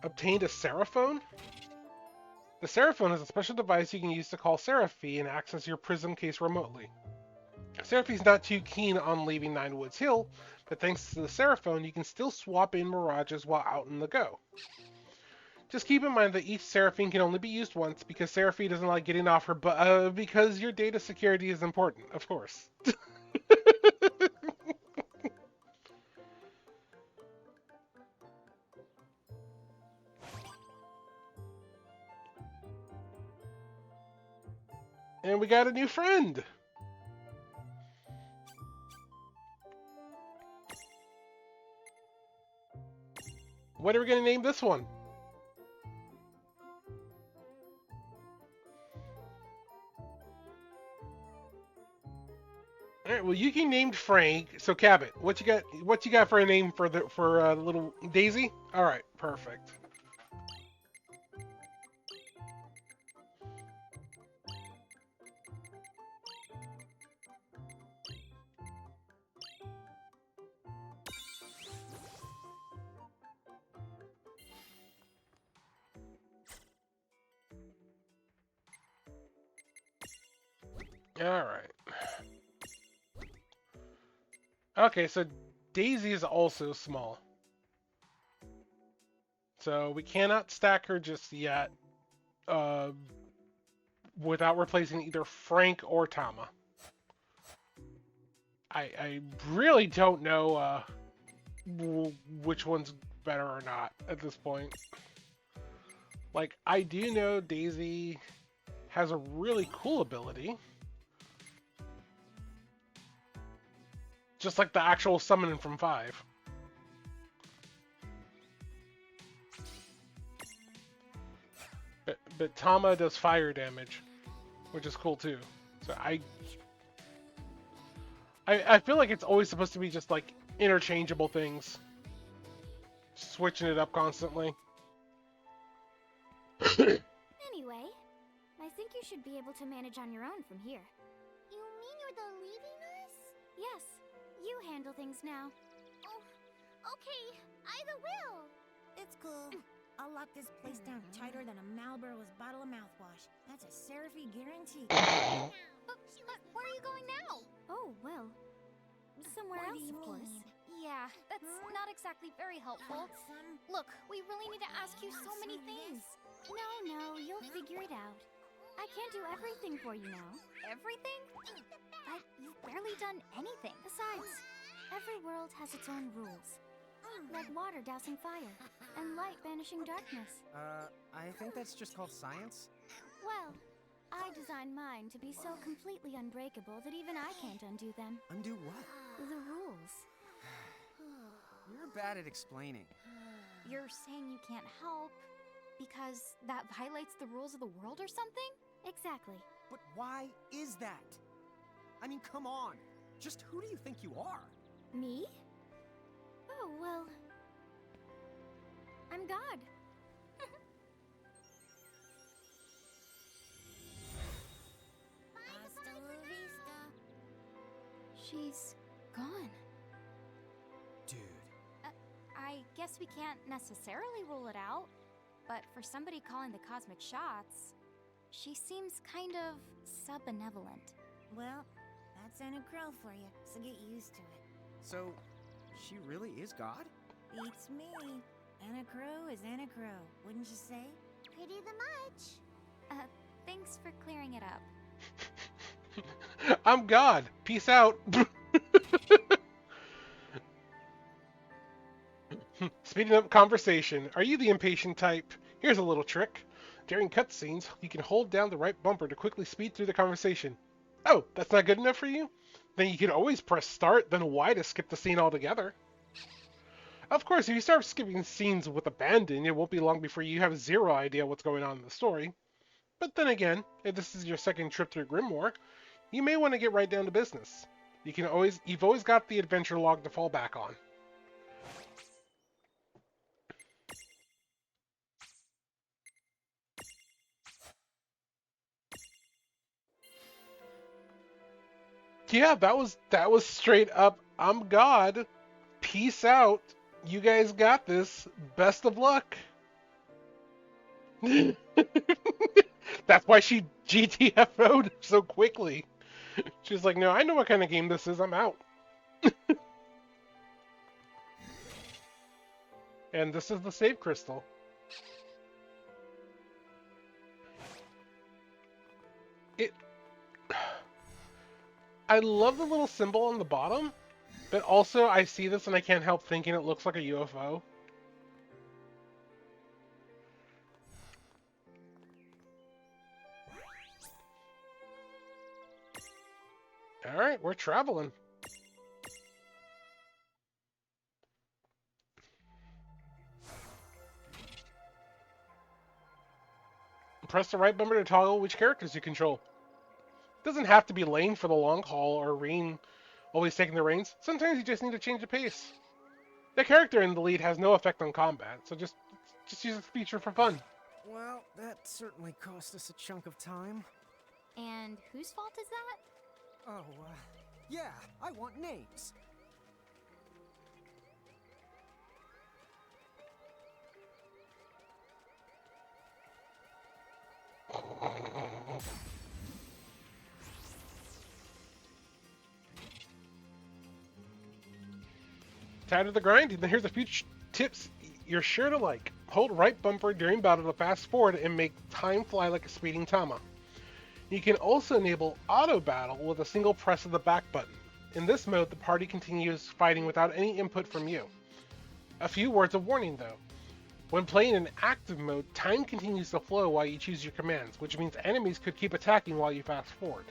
Obtained a Seraphone? The Seraphone is a special device you can use to call Seraphie and access your prism case remotely. Seraphie's not too keen on leaving Nine Woods Hill, but thanks to the Seraphone, you can still swap in mirages while out in the go. Just keep in mind that each Seraphine can only be used once because Seraphie doesn't like getting off her butt because your data security is important, of course. And we got a new friend! What are we going to name this one? All right, well, Yuki named Frank. So Cabot, what you got? What you got for a name for the little Daisy? All right, perfect. All right. Okay, so Daisy is also small. So we cannot stack her just yet without replacing either Frank or Tama. I really don't know which one's better or not at this point. Like, I do know Daisy has a really cool ability. Just like the actual summoning from 5. But Tama does fire damage, which is cool too. So I feel like it's always supposed to be just like interchangeable things. Switching it up constantly. Anyway, I think you should be able to manage on your own from here. You mean you're the leaving us? Yes, you handle things now. Oh, okay, I will. It's cool. I'll lock this place down tighter than a Marlboro's bottle of mouthwash. That's a Seraphie guarantee. But where are you going now? Oh, well, somewhere What else, do you of course. mean? Yeah, that's not exactly very helpful. Look, we really need to ask you so many things. No, you'll figure it out. I can't do everything for you now. Everything? But you've barely done anything. Besides, every world has its own rules. Like water dousing fire, and light banishing darkness. I think that's just called science. Well, I designed mine to be so completely unbreakable that even I can't undo them. Undo what? The rules. You're bad at explaining. You're saying you can't help because that violates the rules of the world or something? Exactly. But why is that? I mean, come on. Just who do you think you are? Me? Oh, well... I'm God. She's gone. Dude. I guess we can't necessarily rule it out, but for somebody calling the cosmic shots, she seems kind of sub-benevolent. Well, that's Anna Crow for you, so get used to it. So, she really is God? Beats me. Anna Crow is Anna Crow, wouldn't you say? Pretty the much. Thanks for clearing it up. I'm God. Peace out. Speeding up conversation. Are you the impatient type? Here's a little trick. During cutscenes, you can hold down the right bumper to quickly speed through the conversation. Oh, that's not good enough for you? Then you can always press start, then Y to skip the scene altogether. Of course, if you start skipping scenes with abandon, it won't be long before you have zero idea what's going on in the story. But then again, if this is your second trip through Grimoire, you may want to get right down to business. You've always got the adventure log to fall back on. Yeah, that was straight up, I'm God. Peace out. You guys got this. Best of luck. That's why she GTFO'd so quickly. She's like, no, I know what kind of game this is. I'm out. And this is the save crystal. I love the little symbol on the bottom, but also I see this and I can't help thinking it looks like a UFO. Alright, we're traveling. Press the right bumper to toggle which characters you control. Doesn't have to be Lane for the long haul or Reen always taking the reins. Sometimes you just need to change the pace. The character in the lead has no effect on combat, so just use the feature for fun. Well, that certainly cost us a chunk of time. And whose fault is that? Oh, yeah, I want names. Tired of the grind? Then here's a few tips you're sure to like. Hold right bumper during battle to fast forward and make time fly like a speeding Tama. You can also enable auto battle with a single press of the back button. In this mode, the party continues fighting without any input from you. A few words of warning though. When playing in active mode, time continues to flow while you choose your commands, which means enemies could keep attacking while you fast forward.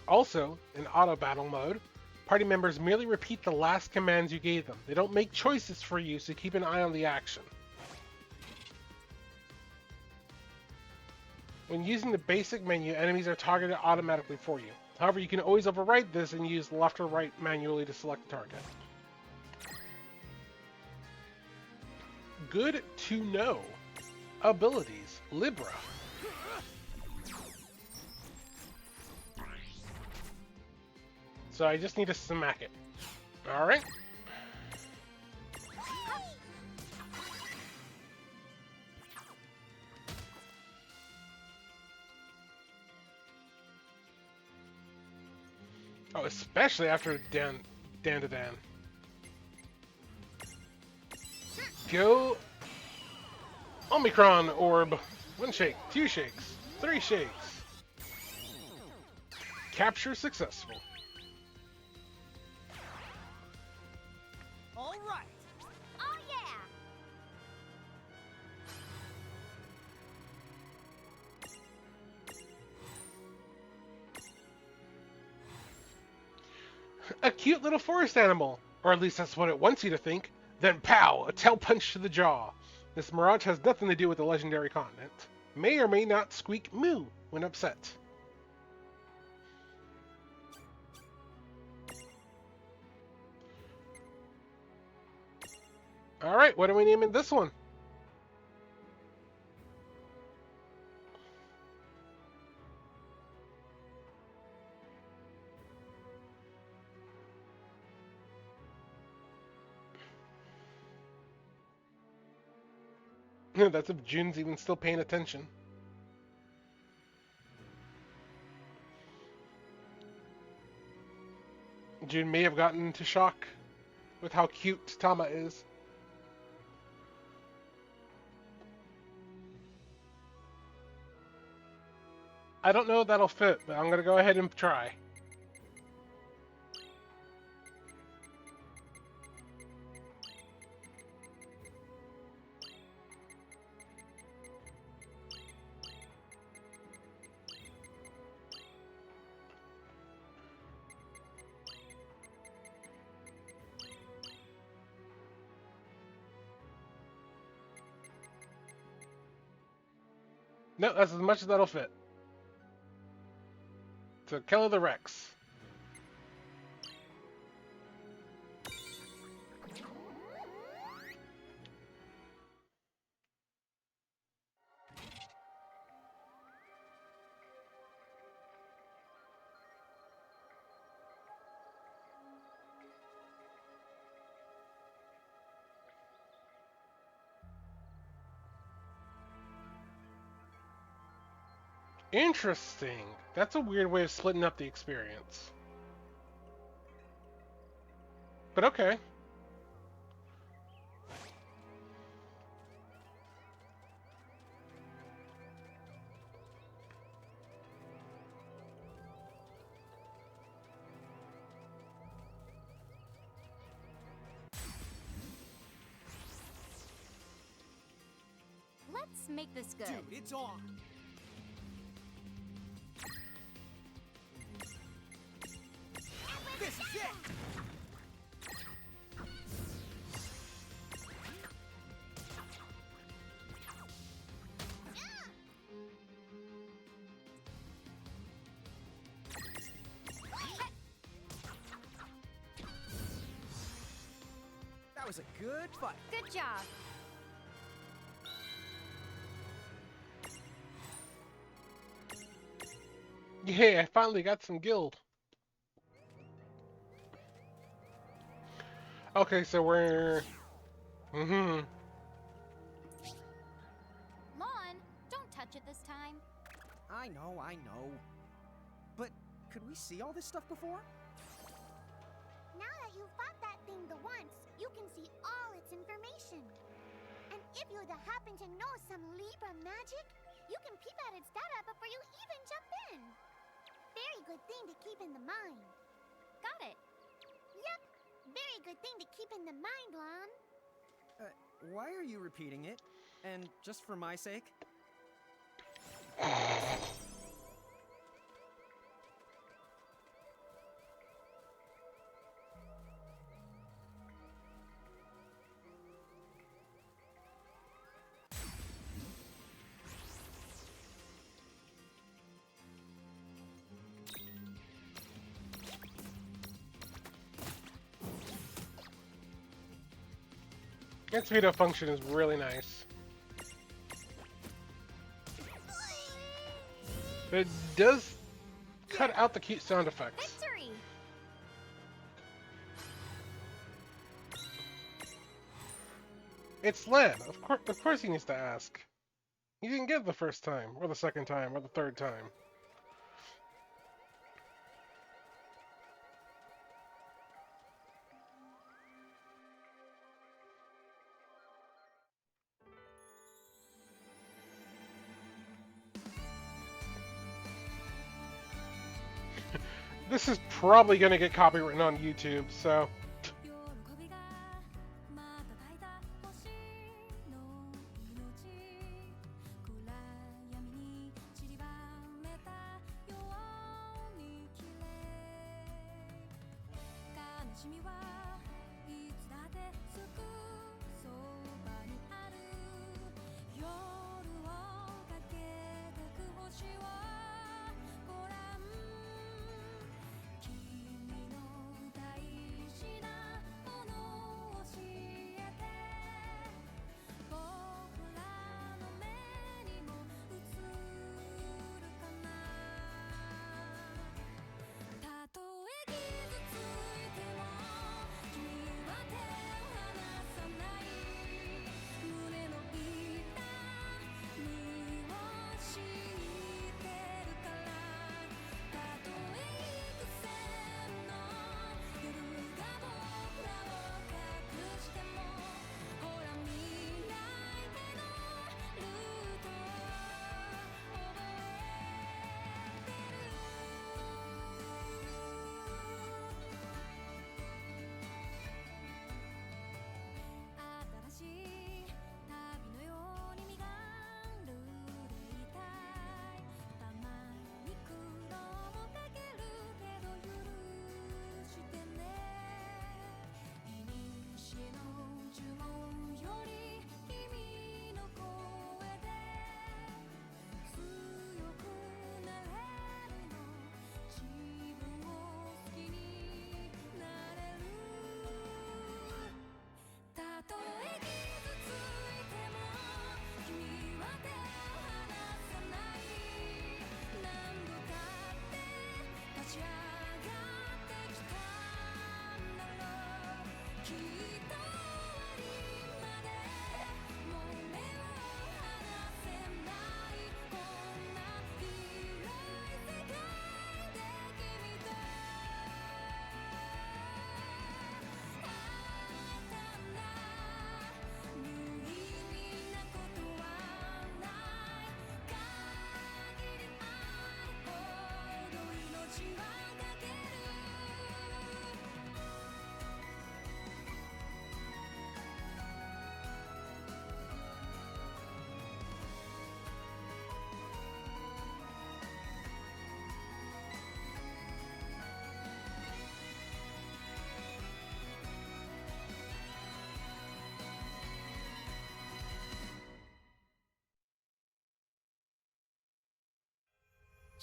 Also, in auto battle mode, party members merely repeat the last commands you gave them. They don't make choices for you, so keep an eye on the action. When using the basic menu, enemies are targeted automatically for you. However, you can always override this and use left or right manually to select the target. Good to know. Abilities. Libra. So I just need to smack it. Alright. Oh, especially after Dan to Dan. Go Omicron Orb. 1 shake, 2 shakes, 3 shakes. Capture successful. All right. Oh yeah! A cute little forest animal, or at least that's what it wants you to think. Then pow, a tail punch to the jaw. This mirage has nothing to do with the legendary continent. May or may not squeak moo when upset. Alright, what are we naming this one? That's if June's even still paying attention. June may have gotten into shock with how cute Tama is. I don't know if that'll fit, but I'm gonna go ahead and try. No, that's as much as that'll fit. So, Kelly the Rex. Interesting. That's a weird way of splitting up the experience. But okay. Let's make this good. Dude, it's on. This is it! That was a good fight. Good job. Yeah, I finally got some guild. Okay, so we're... Lawn, don't touch it this time. I know. But could we see all this stuff before? Now that you've fought that thing the once, you can see all its information. And if you happen to know some Libra magic, you can peep at its data before you even jump in. Very good thing to keep in the mind. Got it. Yep, very good thing to keep in the mind, Lon. Why are you repeating it? And just for my sake? Its veto function is really nice. But it does cut out the cute sound effects. Victory! It's Len. Of course he needs to ask. He didn't get it the first time, or the second time, or the third time. This is probably going to get copywritten on YouTube, so...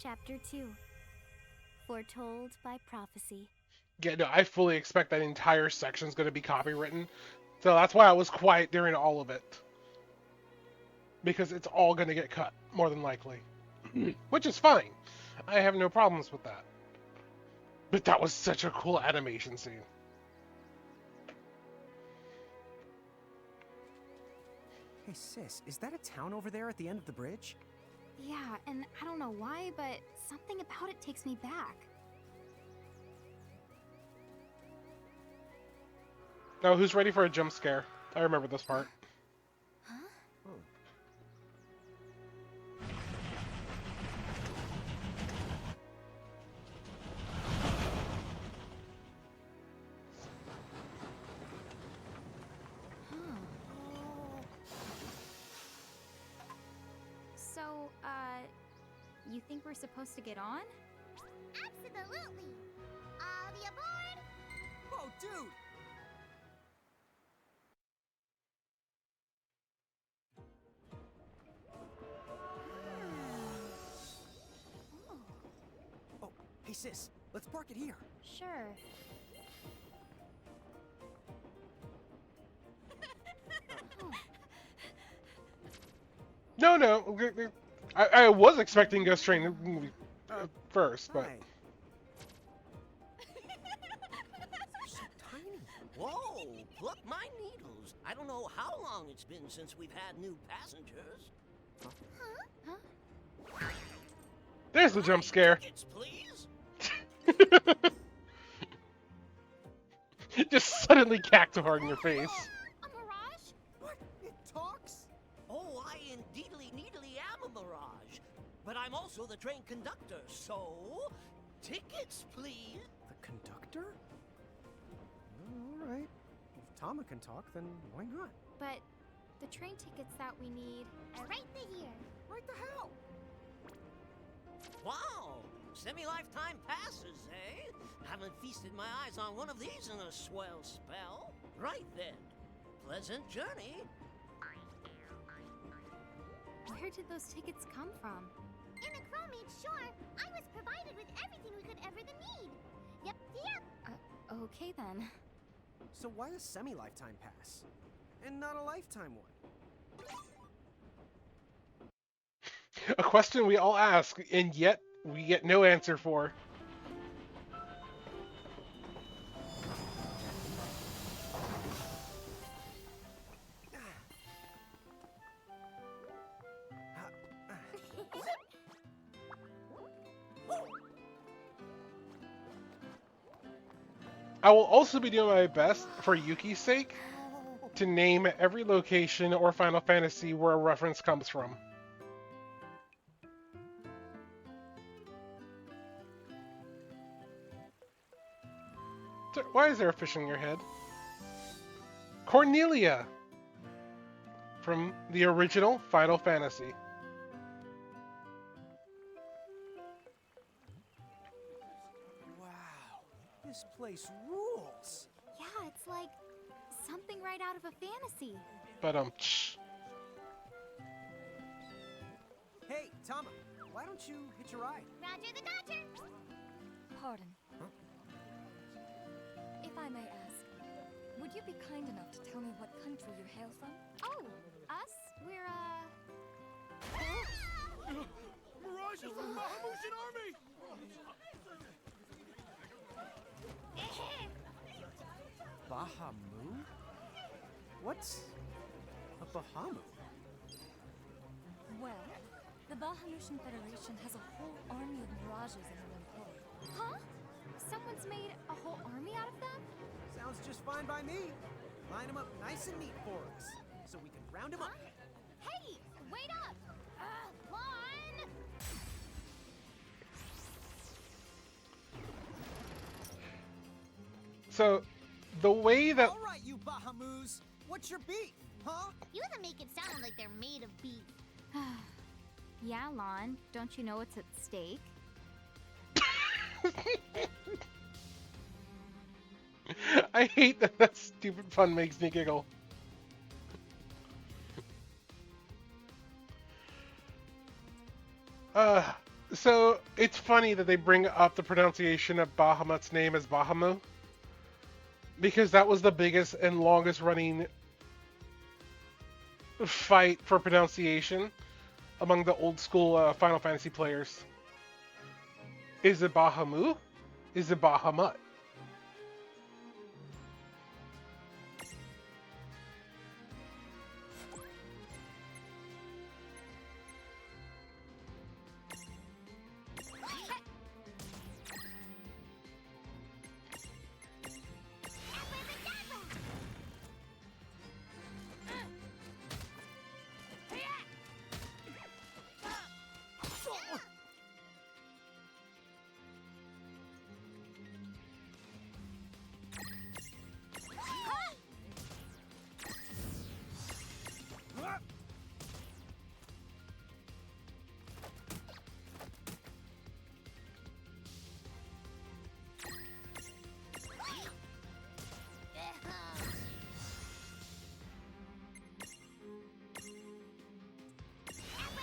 Chapter 2. Foretold by Prophecy. Yeah, no, I fully expect that entire section's going to be copywritten. So that's why I was quiet during all of it. Because it's all going to get cut, more than likely. Which is fine. I have no problems with that. But that was such a cool animation scene. Hey, sis, is that a town over there at the end of the bridge? Yeah, and I don't know why, but something about it takes me back. Oh, who's ready for a jump scare? I remember this part. Oh. So, you think we're supposed to get on? Absolutely! All the aboard! Oh, dude! Oh, hey sis, let's park it here. Sure. No. I was expecting Ghost Train first, but... Right. So tiny. Whoa, pluck my needles. I don't know how long it's been since we've had new passengers. There's the jump scare. Tickets, please. Just suddenly cactuar in your face. A mirage? What? It talks? Oh, I indeedly needily am a mirage. But I'm also the train conductor, so... Tickets, please. The conductor? All right. If Tama can talk, then why not? But the train tickets that we need... Right the here. Right the hell? Wow, Semi-lifetime passes, eh? Haven't feasted my eyes on one of these in a swell spell. Right then. Pleasant journey. Where did those tickets come from? In the Crow made sure I was provided with everything we could ever need. Yep. Okay then. So why a semi-lifetime pass? And not a lifetime one? A question we all ask, and yet we get no answer for. I will also be doing my best, for Yuki's sake, to name every location or Final Fantasy where a reference comes from. Why is there a fish in your head? Cornelia! From the original Final Fantasy. Wow, this place rules. Yeah, it's like something right out of a fantasy. But Hey, Tama, why don't you hitch a ride? Roger the Dodger. Pardon. If I may ask, would you be kind enough to tell me what country you hail from? Oh, us? We're, Mirage is from the Bahamutian army! Bahamu? What's a Bahamu? Well, the Bahamutian Federation has a whole army of mirages in their employ. huh? Someone's made a whole army out of them? Sounds just fine by me. Line them up nice and neat for us, so we can round them up. Hey, wait up! Lon! so the way that All right, you Bahamus, what's your beef, huh? You gotta make it sound like they're made of beef. Yeah, Lon. Don't you know what's at stake? I hate that that stupid pun makes me giggle. So it's funny that they bring up the pronunciation of Bahamut's name as Bahamu, because that was the biggest and longest running fight for pronunciation among the old school Final Fantasy players. Is it Bahamu? Is it Bahamut?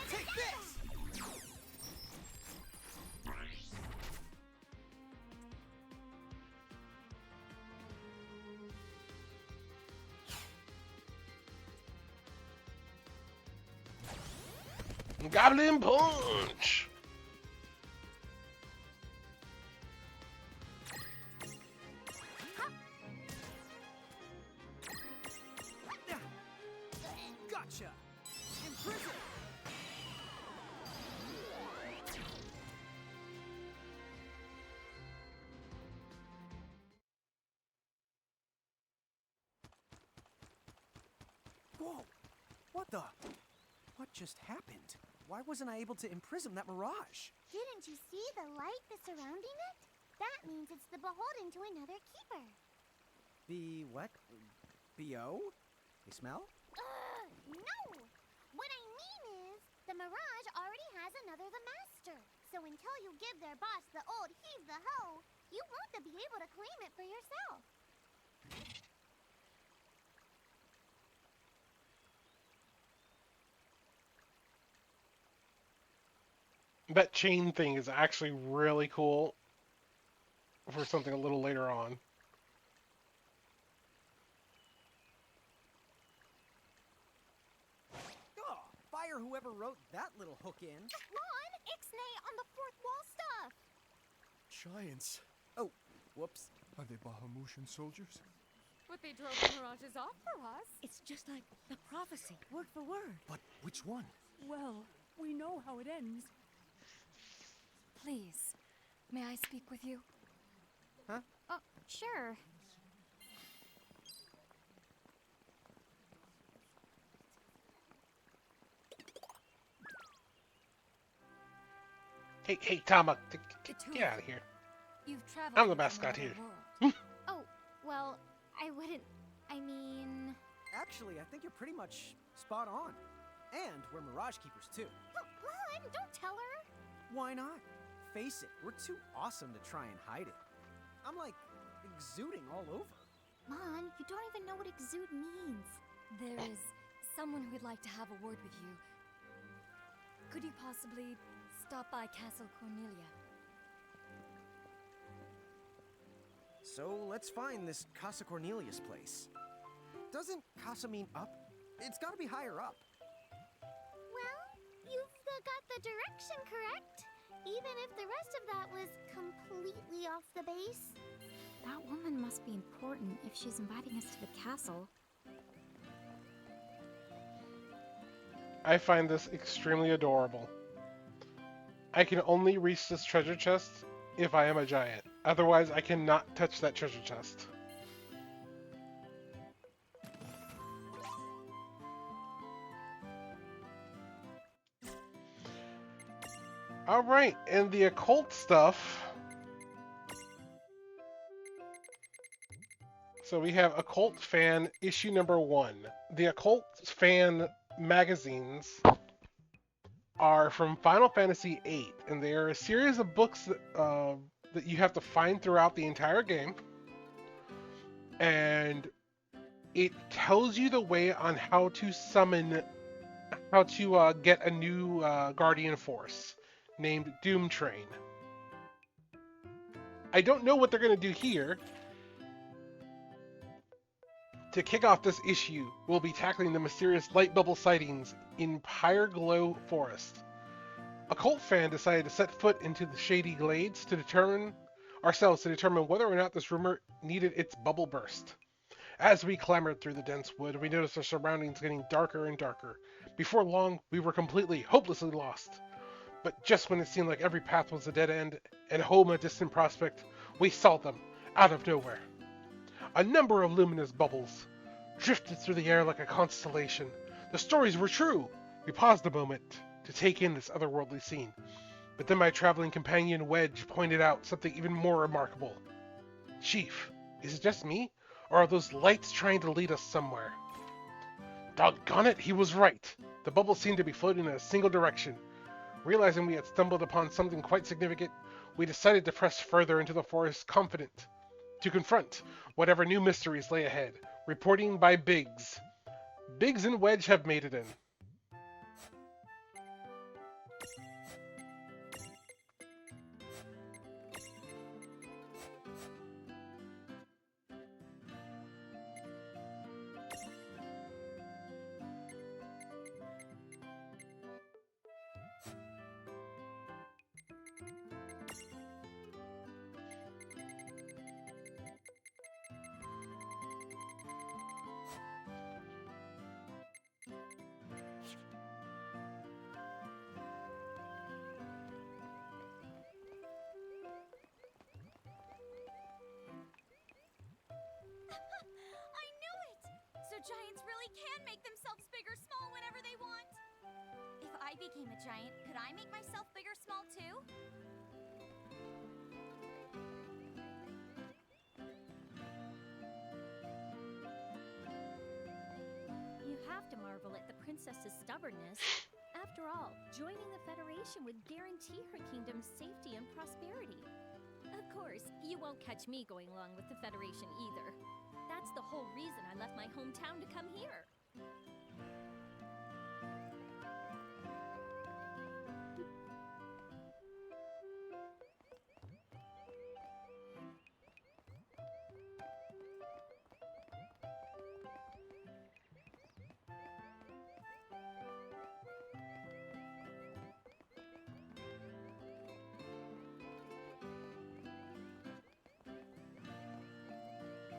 Take this! Goblin Punch! Gotcha! Imprison! Whoa! What the? What just happened? Why wasn't I able to imprison that mirage? Didn't you see the light that's surrounding it? That means it's the beholden to another keeper. The what? B.O.? They smell? No! What I mean is, the Mirage already has another the Master. So until you give their boss the old heave the ho, you won't be able to claim it for yourself. That chain thing is actually really cool for something a little later on. Oh, fire whoever wrote that little hook in. Ron, Ixnay on the fourth wall stuff. Giants. Oh, whoops. Are they Bahamutian soldiers? But they drove the mirages off for us. It's just like the prophecy, word for word. But which one? Well, we know how it ends. Please, may I speak with you? Huh? Oh, sure. Hey, Tama, get out of here. You've traveled. I'm the from mascot another here. world. Oh, well, I wouldn't. I mean. Actually, I think you're pretty much spot on. And we're Mirage Keepers too. Ron, don't tell her. Why not? Face it, we're too awesome to try and hide it. I'm like exuding all over. Mon, you don't even know what exude means. There is someone who would like to have a word with you. Could you possibly stop by Castle Cornelia? So let's find this Casa Cornelius place. Doesn't Casa mean up? It's gotta be higher up. Well, you've got the direction correct. Even if the rest of that was completely off the base. That woman must be important if she's inviting us to the castle. I find this extremely adorable. I can only reach this treasure chest if I am a giant. Otherwise, I cannot touch that treasure chest. Alright, and the occult stuff. So we have Occult Fan issue number 1. The Occult Fan magazines are from Final Fantasy VIII, and they are a series of books that you have to find throughout the entire game. And it tells you the way on how to summon, how to get a new Guardian Force named Doom Train. I don't know what they're going to do here. To kick off this issue, we'll be tackling the mysterious light bubble sightings in Pyre Glow Forest. A cult fan decided to set foot into the shady glades to determine whether or not this rumor needed its bubble burst. As we clambered through the dense wood, we noticed our surroundings getting darker and darker. Before long, we were completely, hopelessly lost. But just when it seemed like every path was a dead end and home a distant prospect, we saw them, out of nowhere. A number of luminous bubbles drifted through the air like a constellation. The stories were true. We paused a moment to take in this otherworldly scene. But then my traveling companion Wedge pointed out something even more remarkable. Chief, is it just me? Or are those lights trying to lead us somewhere? Doggone it, he was right. The bubbles seemed to be floating in a single direction. Realizing we had stumbled upon something quite significant, we decided to press further into the forest, confident to confront whatever new mysteries lay ahead. Reporting by Biggs. Biggs and Wedge have made it in. I knew it! So giants really can make themselves big or small whenever they want. If I became a giant, could I make myself big or small too? You have to marvel at the princess's stubbornness. After After all, joining the Federation would guarantee her kingdom's safety and prosperity. Of course, you won't catch me going along with the Federation either. That's the whole reason I left my hometown to come here.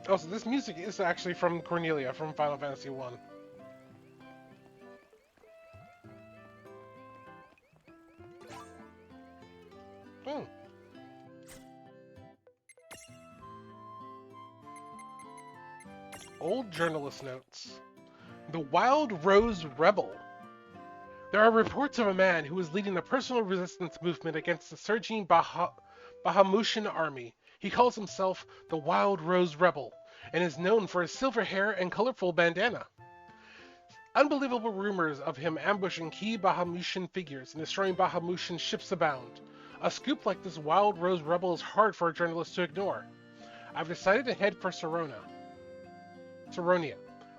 Oh, so this music is actually from Cornelia from Final Fantasy 1. Oh. Old journalist notes. The Wild Rose Rebel. There are reports of a man who is leading a personal resistance movement against the surging Bahamutian army. He calls himself the Wild Rose Rebel and is known for his silver hair and colorful bandana. Unbelievable rumors of him ambushing key Bahamutian figures and destroying Bahamutian ships abound. A scoop like this Wild Rose Rebel is hard for a journalist to ignore. I've decided to head for Saronia,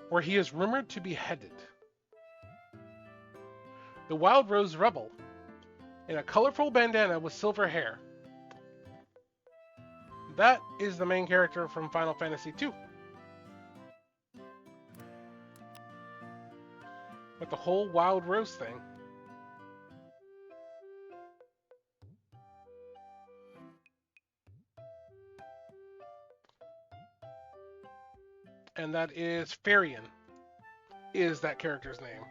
where he is rumored to be headed. The Wild Rose Rebel, in a colorful bandana with silver hair. That is the main character from Final Fantasy II. With the whole Wild Rose thing. And that is Farian, is that character's name.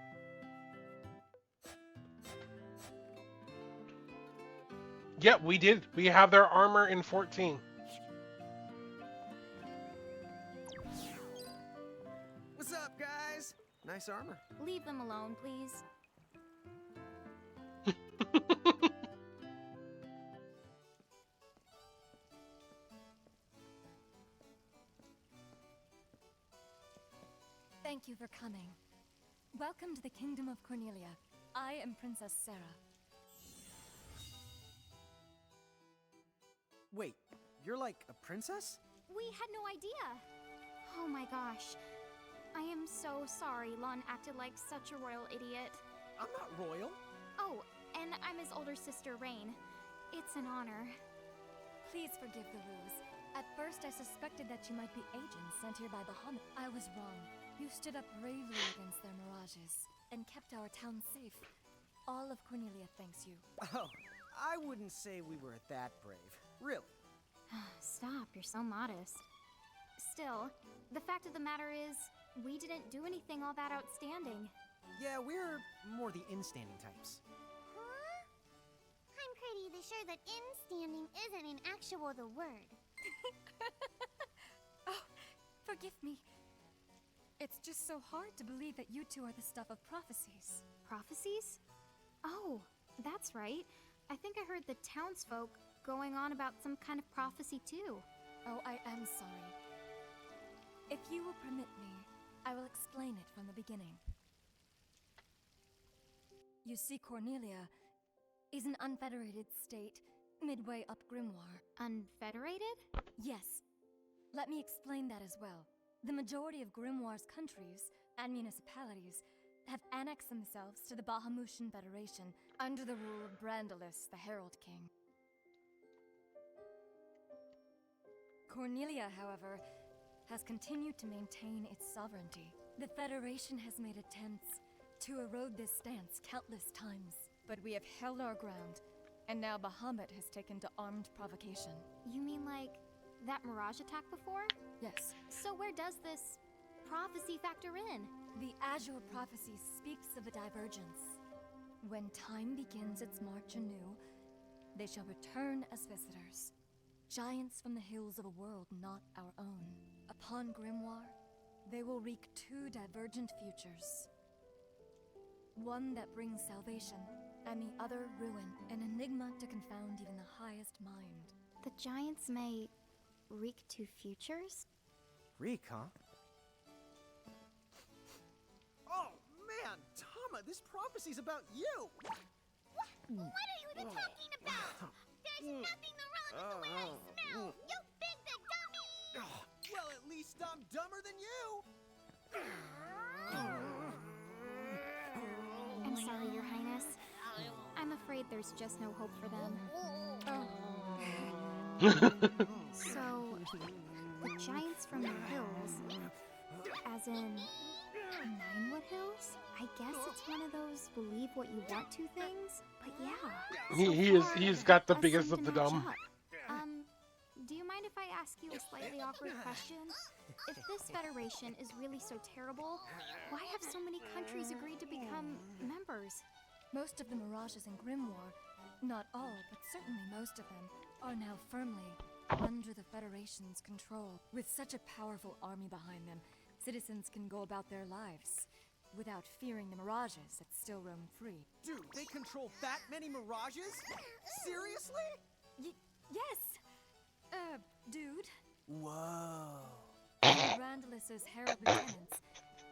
Yep, we did. We have their armor in 14. What's up, guys? Nice armor. Leave them alone, please. Thank you for coming. Welcome to the Kingdom of Cornelia. I am Princess Sarah. Wait, you're like a princess? We had no idea. Oh my gosh. I am so sorry Lon acted like such a royal idiot. I'm not royal. Oh, and I'm his older sister, Rain. It's an honor. Please forgive the ruse. At first I suspected that you might be agents sent here by Bahamut. I was wrong. You stood up bravely against their mirages and kept our town safe. All of Cornelia thanks you. Oh, I wouldn't say we were that brave. Really. Stop, you're so modest. Still, the fact of the matter is, we didn't do anything all that outstanding. Yeah, we're more the in-standing types. Huh? I'm pretty sure that in-standing isn't in actual the word. Oh, forgive me. It's just so hard to believe that you two are the stuff of prophecies. Prophecies? Oh, that's right. I think I heard the townsfolk going on about some kind of prophecy too. Oh, I am sorry. If you will permit me, I will explain it from the beginning. You see, Cornelia is an unfederated state midway up Grimoire. Unfederated? Yes. Let me explain that as well. The majority of Grimoire's countries and municipalities have annexed themselves to the Bahamutian Federation under the rule of Brandalis, the Herald King. Cornelia, however, has continued to maintain its sovereignty. The Federation has made attempts to erode this stance countless times, but we have held our ground, and now Bahamut has taken to armed provocation. You mean like that Mirage attack before? Yes. So where does this prophecy factor in? The Azure Prophecy speaks of a divergence. When time begins its march anew, they shall return as visitors. Giants from the hills of a world not our own. Upon Grimoire, they will wreak two divergent futures. One that brings salvation, and the other ruin, an enigma to confound even the highest mind. The giants may wreak two futures? Reek, huh? Oh, man, Mama, this prophecy's about you! What are you talking about? There's nothing wrong with the way I smell! You big dummy! Well, at least I'm dumber than you! I'm sorry, Your Highness. I'm afraid there's just no hope for them. So, the giants from the hills, as in Ninewood Hills? I guess it's one of those believe what you want to things, but yeah. He's got the us biggest seem of to the match dumb. up. Do you mind if I ask you a slightly awkward question? If this federation is really so terrible, why have so many countries agreed to become members? Most of the Mirages in Grimoire, not all, but certainly most of them, are now firmly under the Federation's control. With such a powerful army behind them, citizens can go about their lives without fearing the Mirages that still roam free. Dude, they control that many Mirages? Seriously? Yes! Dude. Whoa. Randalus's herald lieutenants,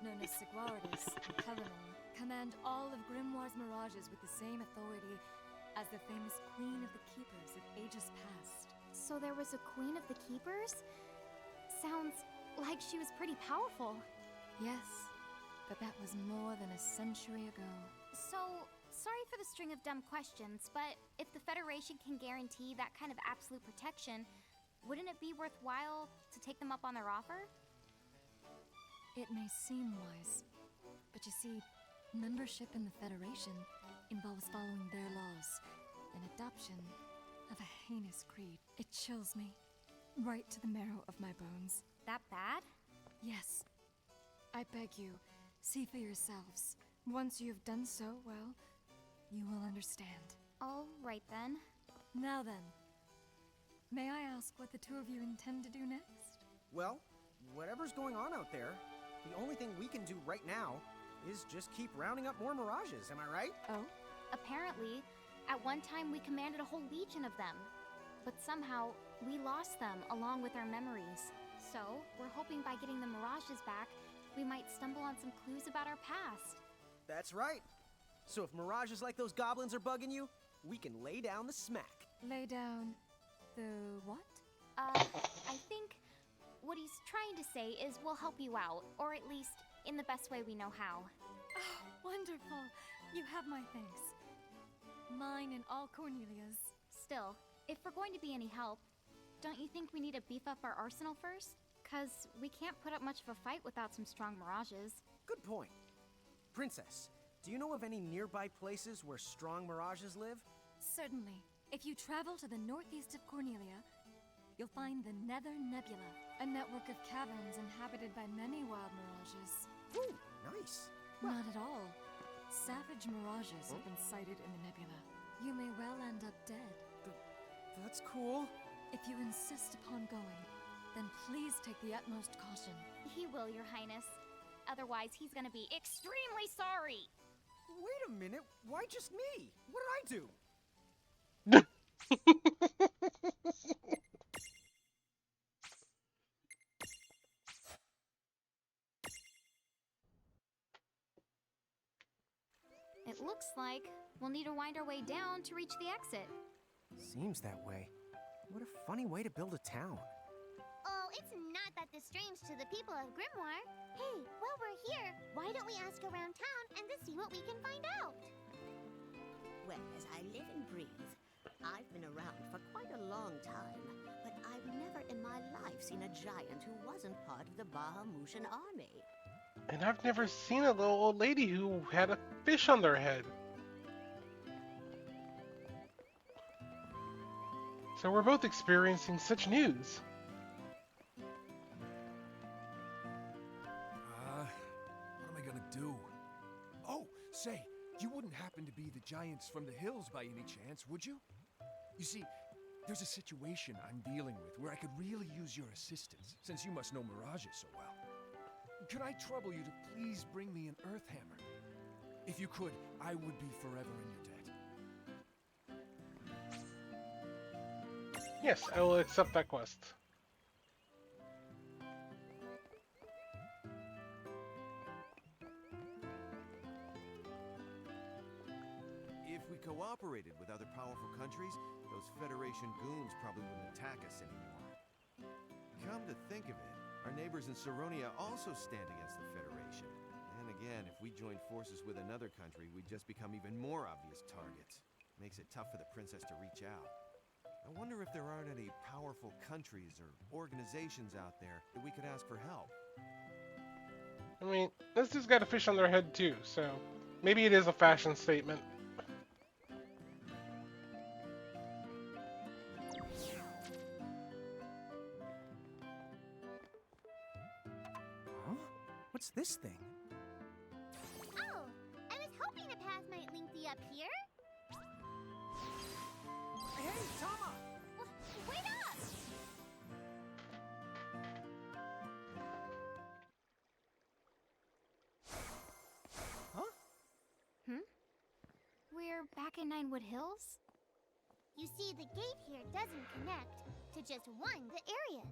known as Seguardis and Covenant, command all of Grimoire's Mirages with the same authority as the famous Queen of the Keepers of ages past. So there was a Queen of the Keepers? Sounds like she was pretty powerful. Yes, but that was more than a century ago. So, sorry for the string of dumb questions, but if the Federation can guarantee that kind of absolute protection, wouldn't it be worthwhile to take them up on their offer? It may seem wise, but you see, membership in the Federation involves following their laws, an adoption of a heinous creed. It chills me, right to the marrow of my bones. That bad? Yes. I beg you, see for yourselves. Once you have done so, well, you will understand. All right then. Now then, may I ask what the two of you intend to do next? Well, whatever's going on out there, the only thing we can do right now is just keep rounding up more Mirages, am I right? Oh? Apparently, at one time we commanded a whole legion of them. But somehow, we lost them along with our memories. So, we're hoping by getting the Mirages back, we might stumble on some clues about our past. That's right. So if Mirages like those goblins are bugging you, we can lay down the smack. Lay down the what? I think what he's trying to say is we'll help you out, or at least in the best way we know how. Oh, wonderful. You have my thanks. Mine and all Cornelia's. Still, if we're going to be any help, don't you think we need to beef up our arsenal first? 'Cause we can't put up much of a fight without some strong Mirages. Good point. Princess, do you know of any nearby places where strong Mirages live? Certainly. If you travel to the northeast of Cornelia, you'll find the Nether Nebula, a network of caverns inhabited by many wild Mirages. Ooh, nice. Not at all. Savage Mirages have been sighted in the nebula. You may well end up dead. That's cool. If you insist upon going, then please take the utmost caution. He will, Your Highness. Otherwise, he's gonna be extremely sorry. Wait a minute, why just me? What did I do? It looks like we'll need to wind our way down to reach the exit. Seems that way. What a funny way to build a town. Oh, it's not that strange to the people of Grimoire. Hey, while we're here, why don't we ask around town and to see what we can find out? Well, as I live and breathe, I've been around for quite a long time, but I've never in my life seen a giant who wasn't part of the Bahamutian army. And I've never seen a little old lady who had a fish on their head. So we're both experiencing such news. What am I gonna do? Oh, say, you wouldn't happen to be the giants from the hills by any chance, would you? You see, there's a situation I'm dealing with where I could really use your assistance, since you must know Mirages so well. Could I trouble you to please bring me an Earth Hammer? If you could, I would be forever in your debt. Yes, I will accept that quest. cooperated with other powerful countries, those Federation goons probably wouldn't attack us anymore. Come to think of it, our neighbors in Saronia also stand against the Federation. And again, if we joined forces with another country, we'd just become even more obvious targets. Makes it tough for the princess to reach out. I wonder if there aren't any powerful countries or organizations out there that we could ask for help. I mean, this dude's got a fish on their head too, so maybe it is a fashion statement. Huh? What's this thing? Oh, I was hoping a path might link thee up here. Hey, Tama! Wait up! Huh? We're back in Ninewood Hills? You see, the gate here doesn't connect to just one the area.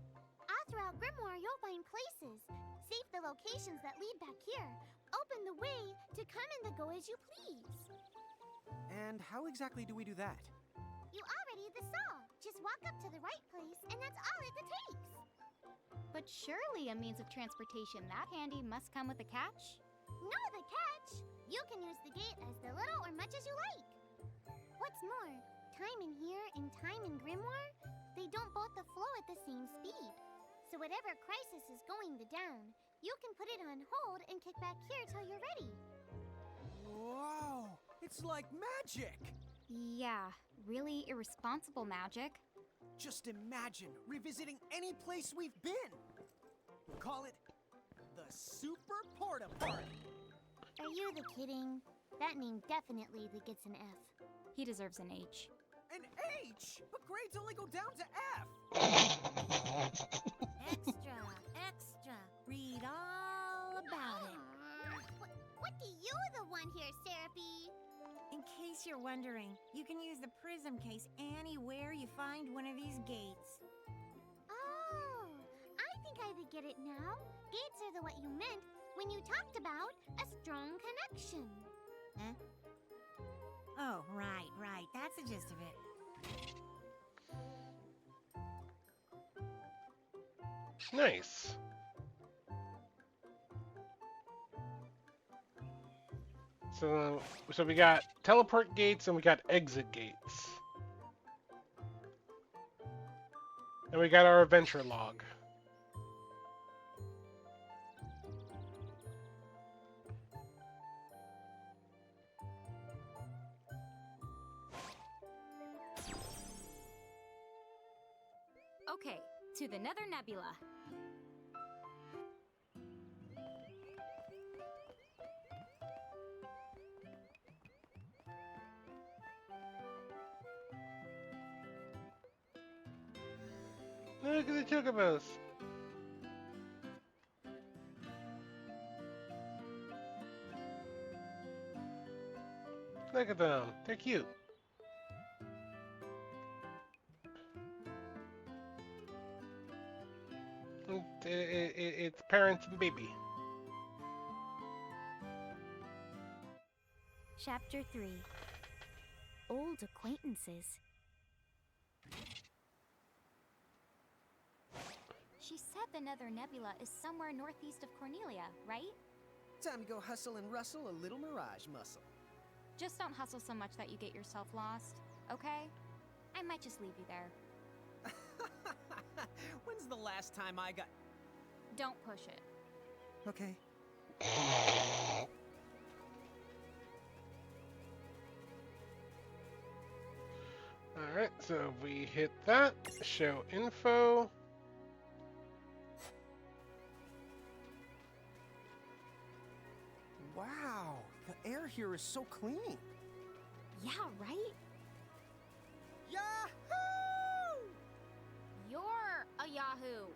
All throughout Grimoire, you'll find places. Save the locations that lead back here. Open the way to come and go as you please. And how exactly do we do that? You already saw. Just walk up to the right place, and that's all it takes. But surely a means of transportation that handy must come with a catch? No, the catch! You can use the gate as little or much as you like. What's more, time in here and time in Grimoire, they don't both flow at the same speed. So whatever crisis is going down, you can put it on hold and kick back here till you're ready. Whoa! It's like magic! Yeah, really irresponsible magic. Just imagine revisiting any place we've been. We'll call it the Super Porta Party. Are you the kidding? That name definitely gets an F. He deserves an H. An H? But grades only go down to F. Extra. Read all about it. What do you the one here, Seraphie? In case you're wondering, you can use the prism case anywhere you find one of these gates. Oh, I think I get it now. Gates are what you meant when you talked about a strong connection. Huh? Oh, right. That's the gist of it. Nice. So we got teleport gates and we got exit gates. And we got our adventure log. Okay, to the Nether Nebula. Look at the chocobos. Look at them. They're cute. It's parents and baby. Chapter 3. Old Acquaintances. She said the Nether Nebula is somewhere northeast of Cornelia, right? Time to go hustle and rustle a little mirage muscle. Just don't hustle so much that you get yourself lost, okay? I might just leave you there. When's the last time I got... Don't push it. Okay. Alright, so we hit that. Show info. Wow, the air here is so clean. Yeah, right? Yahoo! You're a Yahoo!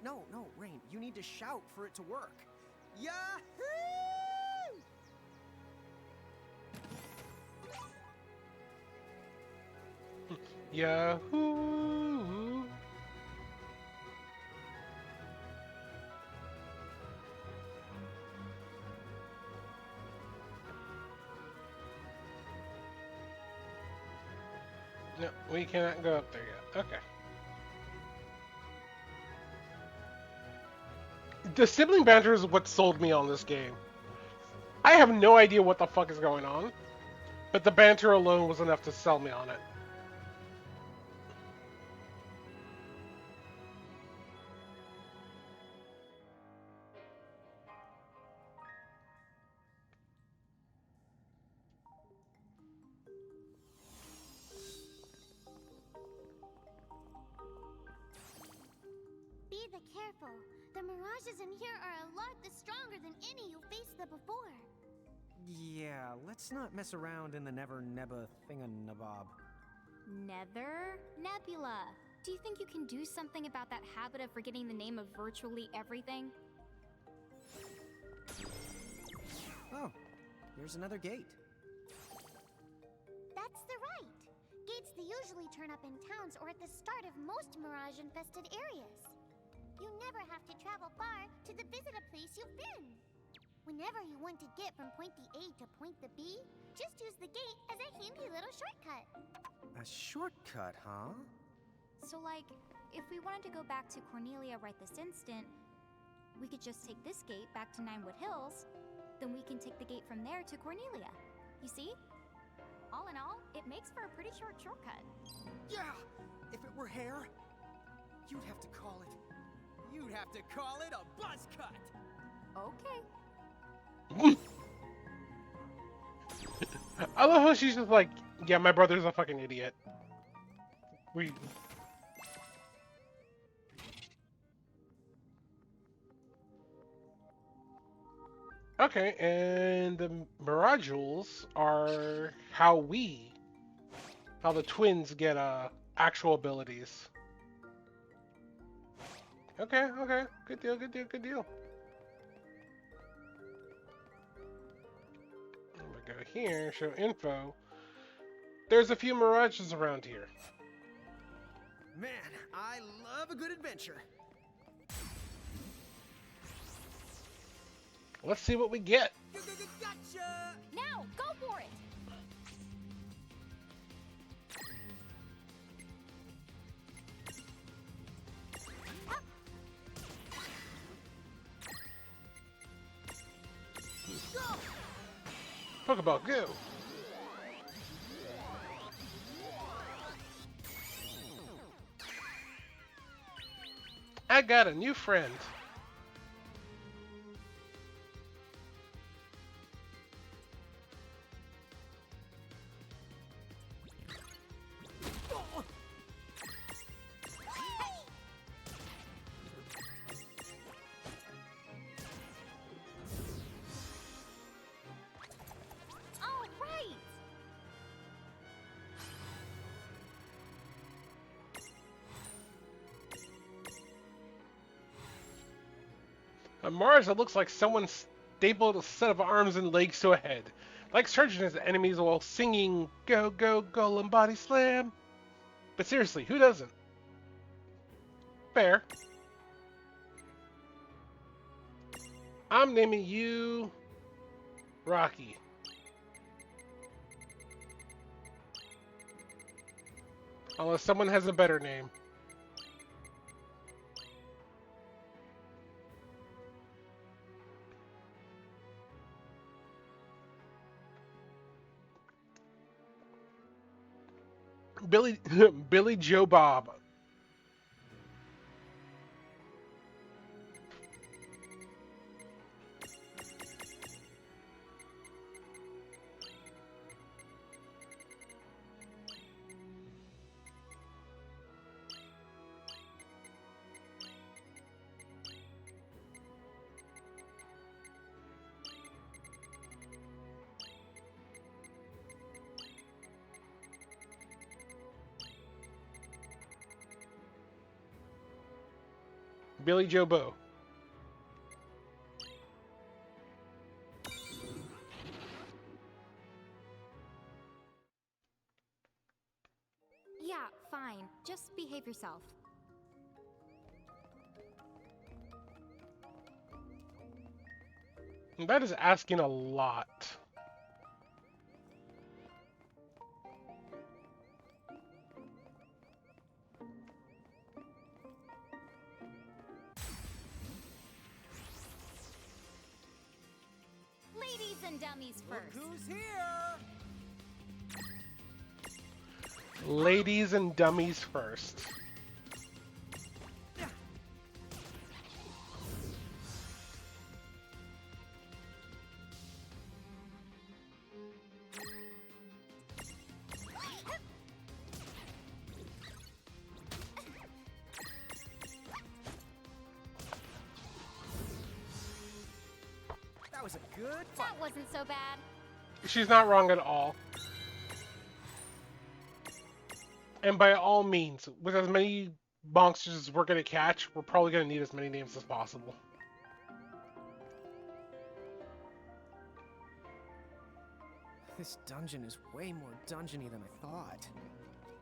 No, Rain, you need to shout for it to work. Yahoo! Yahoo! We cannot go up there yet. Okay. The sibling banter is what sold me on this game. I have no idea what the fuck is going on, but the banter alone was enough to sell me on it. Be careful. The mirages in here are a lot stronger than any you faced before. Yeah, let's not mess around in the Never Nebba thinganabob. Nether? Nebula. Do you think you can do something about that habit of forgetting the name of virtually everything? Oh, here's another gate. That's the right. Gates they usually turn up in towns or at the start of most mirage-infested areas. You never have to travel far to visit a place you've been. Whenever you want to get from point the A to point the B, just use the gate as a handy little shortcut. A shortcut, huh? So, like, if we wanted to go back to Cornelia right this instant, we could just take this gate back to Ninewood Hills, then we can take the gate from there to Cornelia. You see? All in all, it makes for a pretty short shortcut. Yeah! If it were hair, you'd have to call it... You'd have to call it a buzz cut! Okay. I love how she's just like, yeah, my brother's a fucking idiot. We... Okay, and the Mirajules are how the twins get actual abilities. Okay, okay, good deal, good deal, good deal. I'm gonna go here, show info. There's a few Mirages around here. Man, I love a good adventure. Let's see what we get. Gotcha! Now, go for it! Pokeball, go! I got a new friend. On Mars, it looks like someone stapled a set of arms and legs to a head, like charging his enemies while singing "Go Go Golem Body Slam." But seriously, who doesn't? Fair. I'm naming you Rocky. Unless someone has a better name. Billy Joe Bob. Billy Joe Bo. Yeah, fine. Just behave yourself. That is asking a lot. Ladies and dummies first. Look who's here! Ladies and dummies first. That was a good fight. That wasn't so bad. She's not wrong at all. And by all means, with as many monsters as we're going to catch, we're probably going to need as many names as possible. This dungeon is way more dungeony than I thought.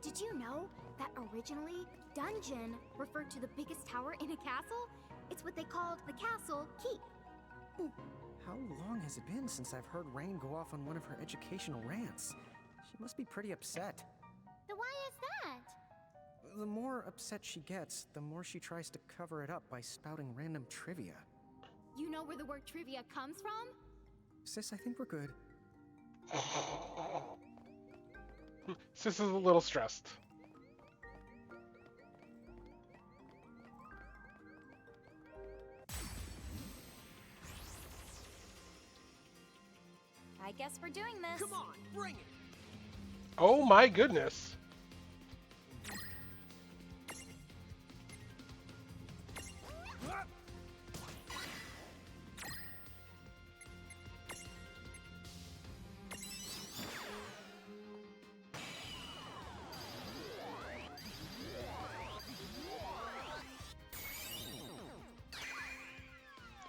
Did you know that originally, dungeon referred to the biggest tower in a castle? It's what they called the castle keep. How long has it been since I've heard Rain go off on one of her educational rants? She must be pretty upset. Then why is that? The more upset she gets, the more she tries to cover it up by spouting random trivia. You know where the word trivia comes from? Sis, I think we're good. Sis is a little stressed. I guess we're doing this. Come on, bring it! Oh my goodness.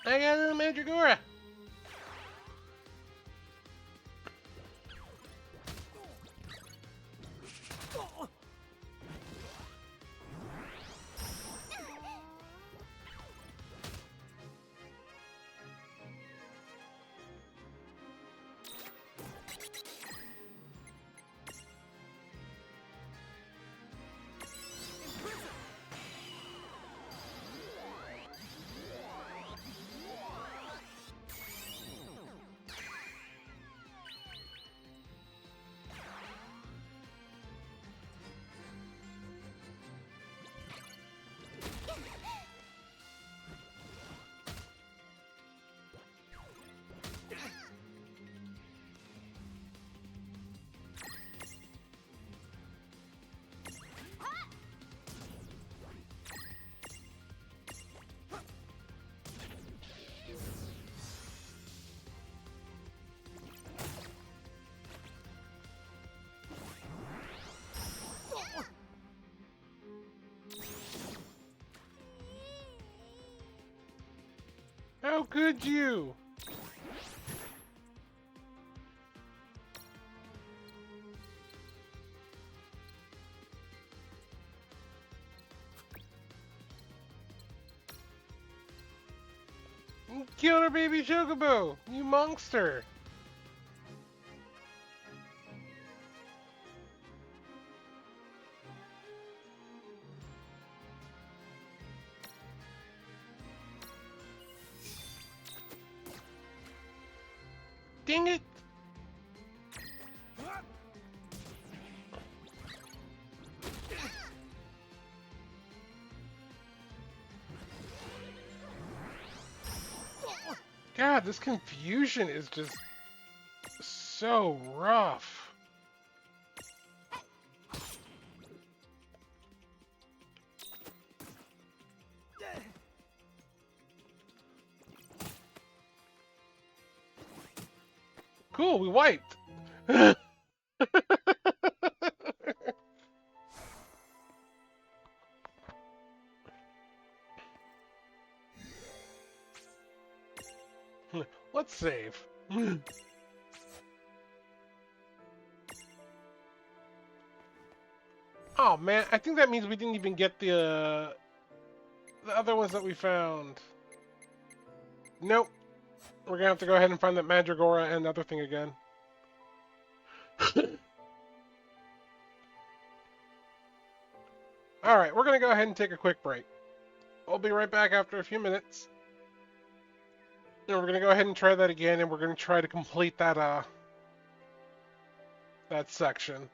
I got a Mandragora. How could you? You killed her baby Chocobo, you monster! Dang it! God, this confusion is just so rough. Cool, we wiped. Let's save. Oh man, I think that means we didn't even get the other ones that we found. Nope. We're gonna have to go ahead and find that Mandragora and the other thing again. Alright, we're gonna go ahead and take a quick break. We'll be right back after a few minutes. And we're gonna go ahead and try that again, and we're gonna try to complete that that section.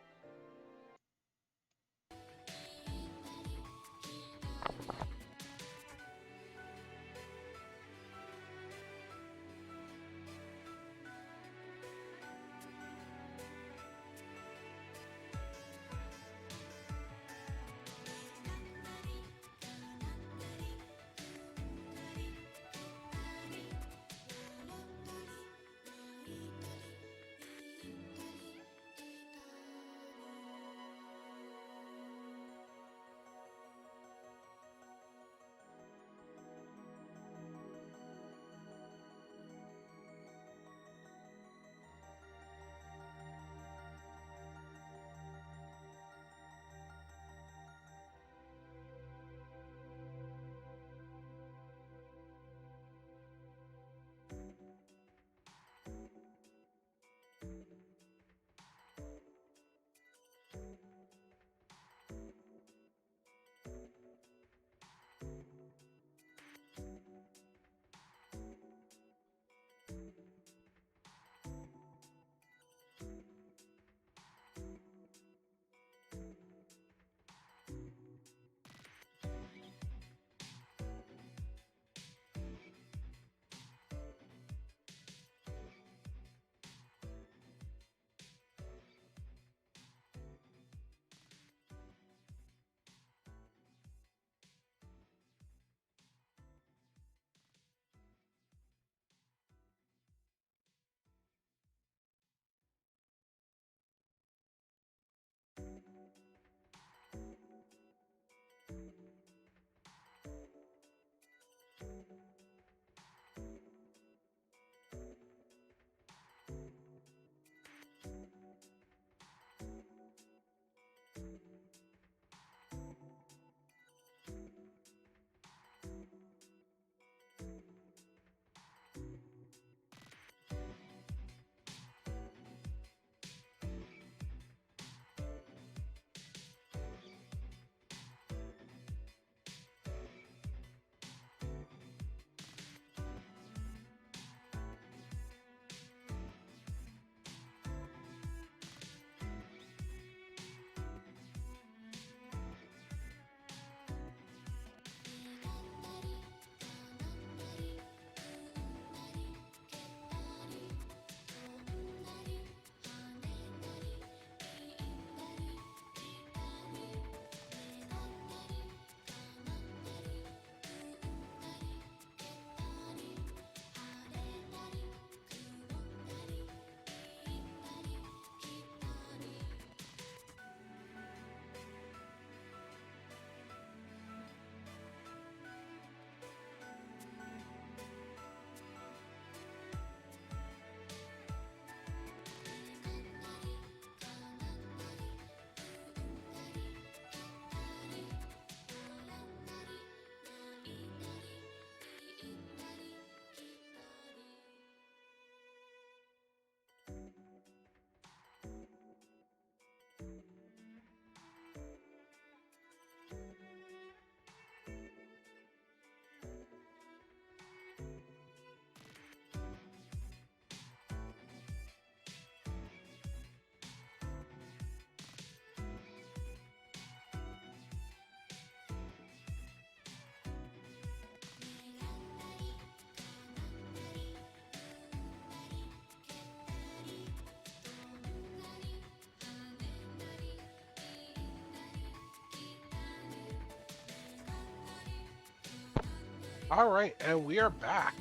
All right, and we are back.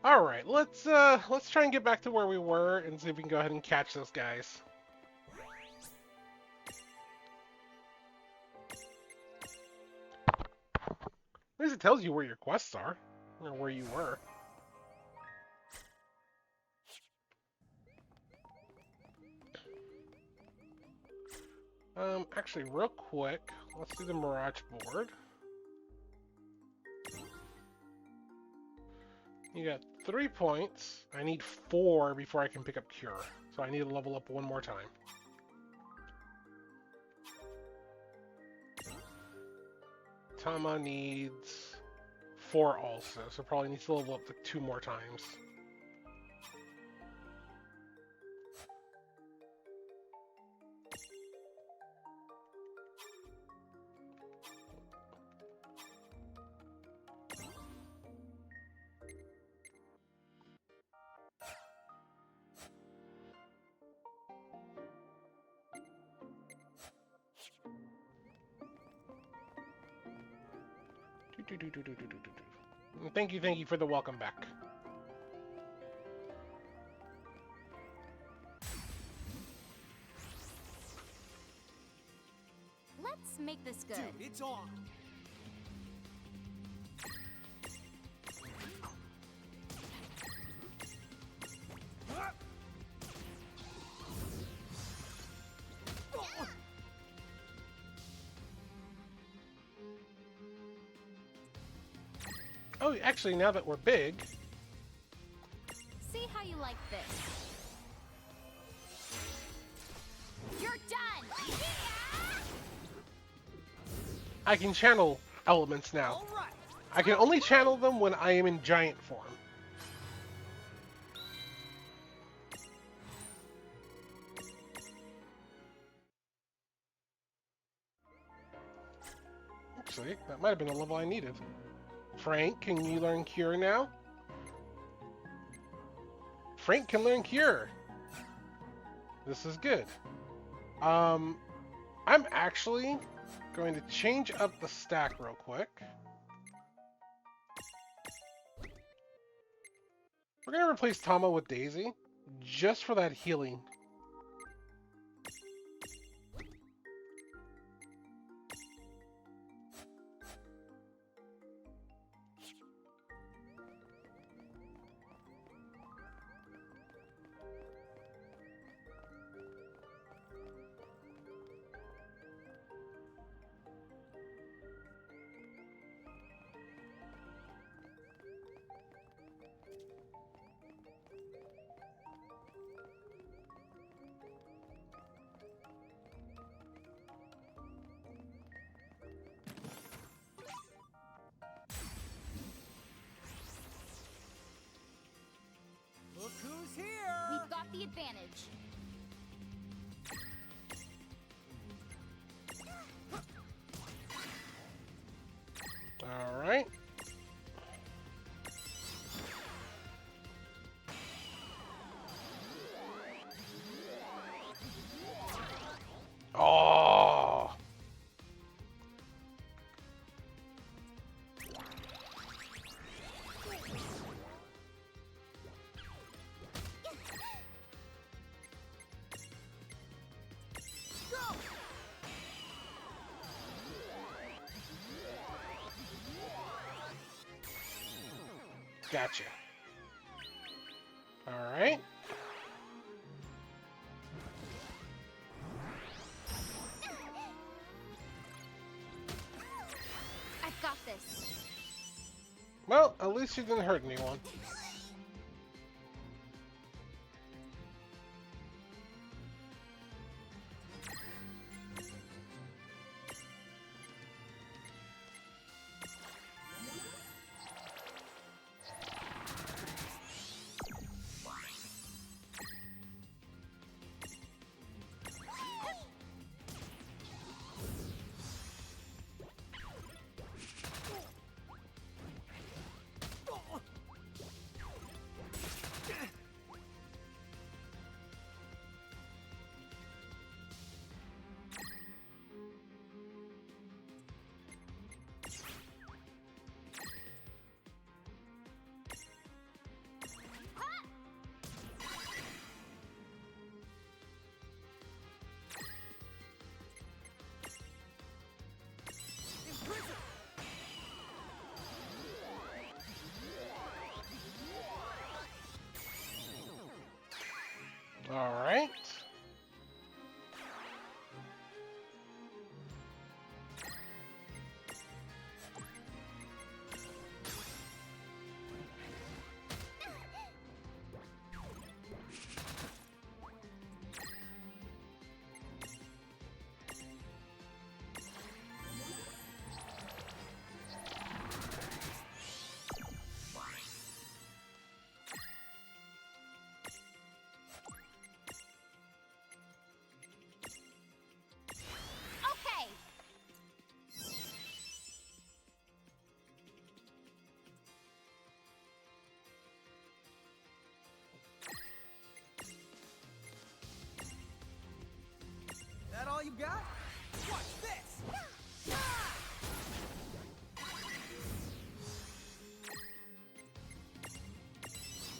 All right, let's try and get back to where we were and see if we can go ahead and catch those guys. At least it tells you where your quests are, or where you were. Actually, real quick, let's do the Mirage board. You got 3 points. I need 4 before I can pick up Cure. So I need to level up one more time. Tama needs 4 also, so probably needs to level up to 2 more times. Thank you for the welcome back. Let's make this good. Dude, it's on. Oh, actually, now that we're big, See how you like this. You're done! I can channel elements now. All right. I can only channel them when I am in giant form. Actually, that might have been the level I needed. Frank, can you learn Cure now? Frank can learn Cure. This is good. I'm actually going to change up the stack real quick. We're going to replace Tama with Daisy, just for that healing. Look who's here! We've got the advantage. All right. Oh. Gotcha. All right. I've got this. Well, at least you didn't hurt anyone. all you got? Watch this!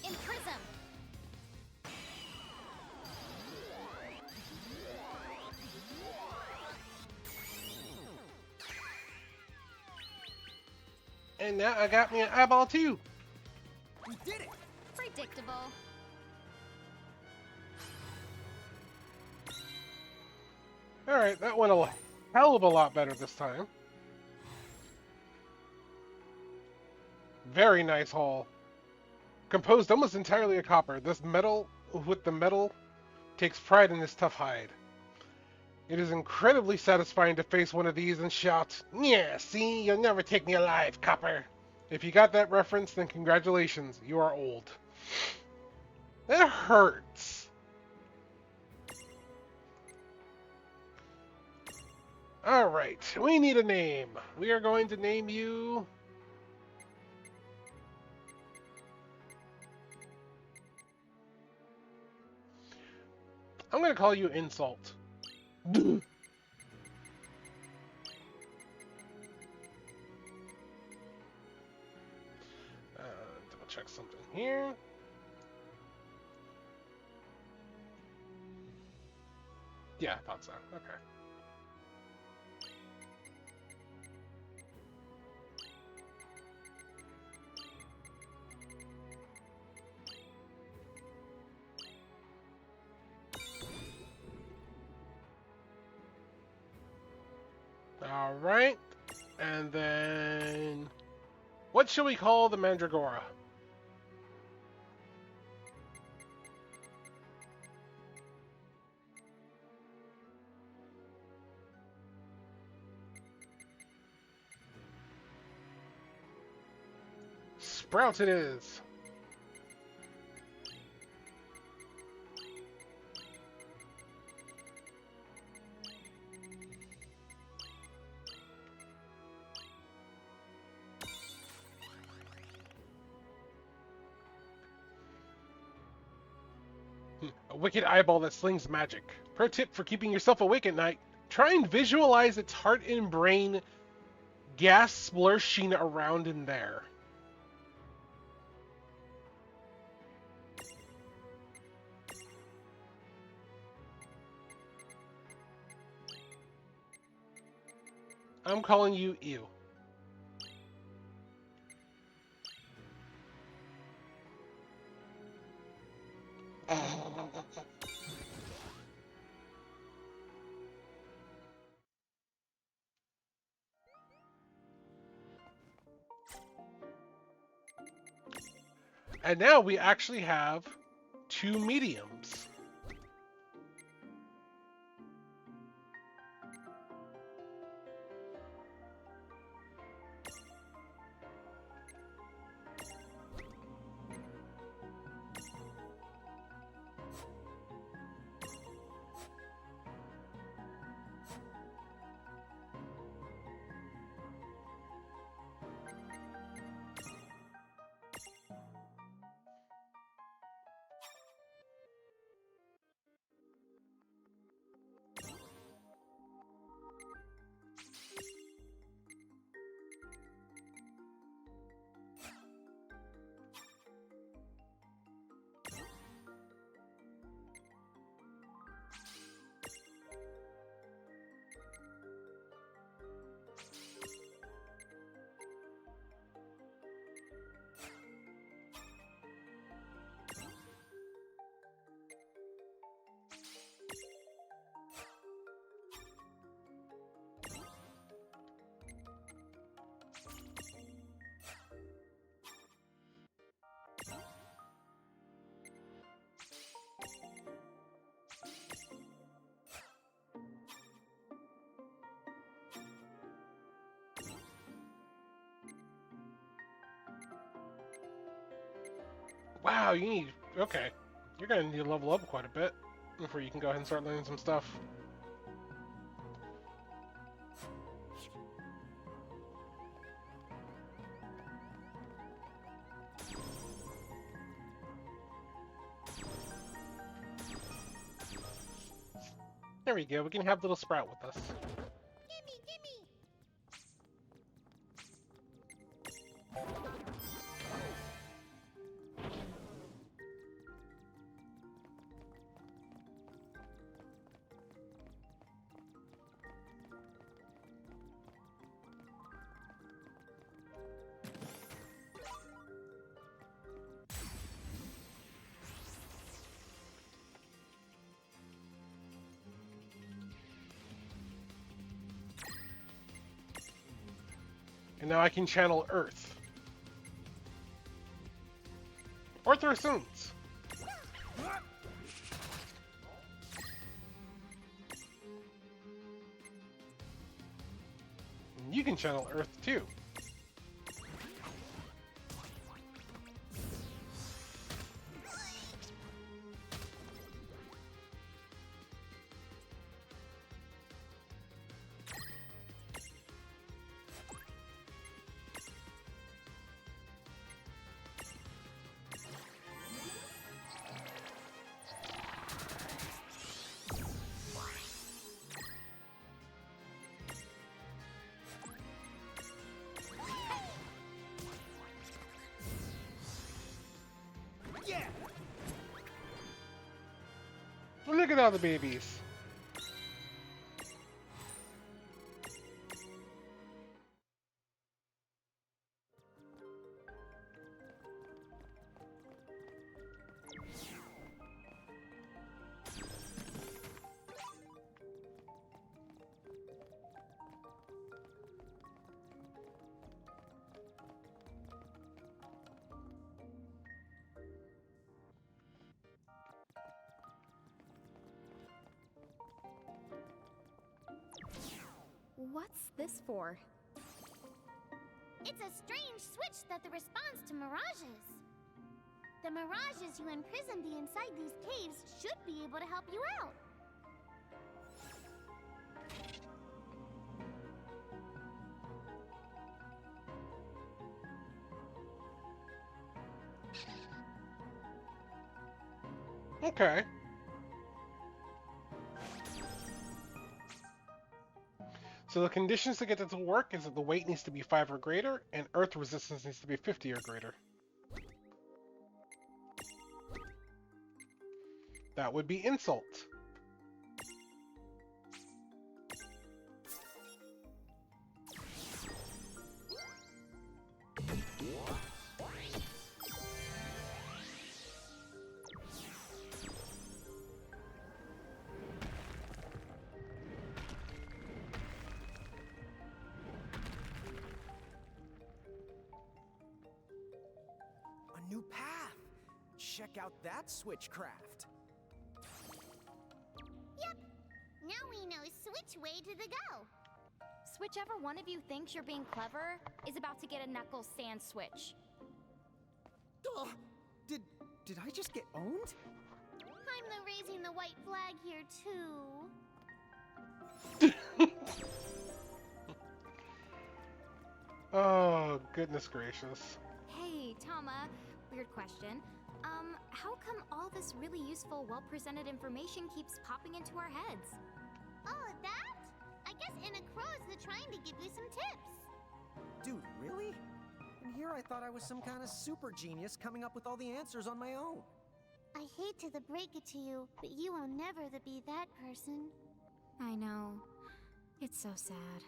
In Prism! And now I got me an eyeball too. We did it! Predictable. Alright, that went a hell of a lot better this time. Very nice haul. Composed almost entirely of copper, this metal with the metal takes pride in this tough hide. It is incredibly satisfying to face one of these and shout, "Yeah, see, you'll never take me alive, copper." If you got that reference, then congratulations, you are old. That hurts. Alright, we need a name. We are going to name you... I'm going to call you Insult. Double check something here. Yeah, I thought so. Okay. All right, and then what should we call the Mandragora? Sprout it is. A wicked eyeball that slings magic. Pro tip for keeping yourself awake at night. Try and visualize its heart and brain gas splurshing around in there. I'm calling you Ew. And now we actually have 2 mediums. Wow, you need... Okay. You're gonna need to level up quite a bit before you can go ahead and start learning some stuff. There we go. We can have little Sprout with us. Gimme, gimme! And now I can channel Earth. Or Thursons. You can channel Earth too. Yeah! Look at all the babies. What's this for? It's a strange switch that responds to mirages. The mirages you imprisoned inside these caves should be able to help you out. Okay. So the conditions to get it to work is that the weight needs to be 5 or greater, and earth resistance needs to be 50 or greater. That would be insult. A new path! Check out that switchcraft! Yep. Now we know which way to the go. Whichever one of you thinks you're being clever is about to get a knuckle sand switch. Ugh. Did I just get owned? I'm the raising the white flag here too. Oh, goodness gracious. Hey, Tama, weird question. How come all this really useful, well-presented information keeps popping into our heads? Oh, that? I guess Anna Crow's trying to give you some tips. Dude, really? And here I thought I was some kind of super genius coming up with all the answers on my own. I hate to break it to you, but you will never be that person. I know. It's so sad.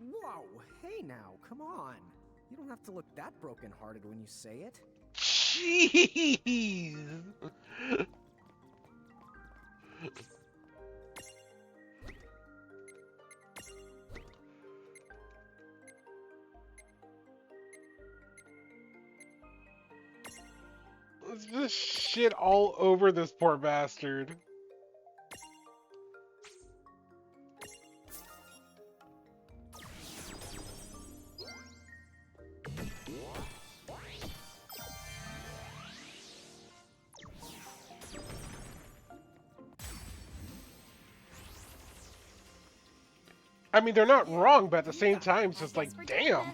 Whoa, hey now, come on. You don't have to look that broken-hearted when you say it. Jeez! Let's just shit all over this poor bastard. I mean, they're not wrong, but at the same time, it's just like, damn.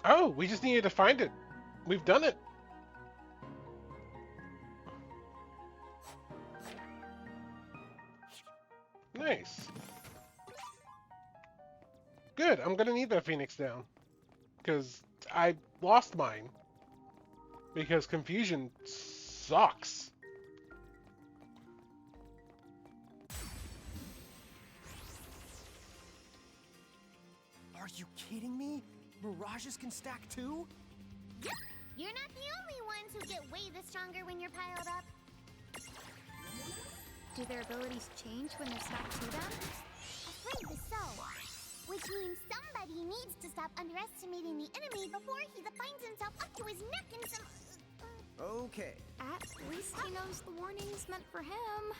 Oh, we just needed to find it. We've done it. Nice. Good. I'm gonna need that Phoenix down. Because I lost mine. Because confusion sucks. Are you kidding me? Mirages can stack too? Yep, you're not the only ones who get way the stronger when you're piled up. Do their abilities change when they're stacked to them? Afraid so. Which means somebody needs to stop underestimating the enemy before he finds himself up to his neck in some... Okay. At least he knows the warning's meant for him.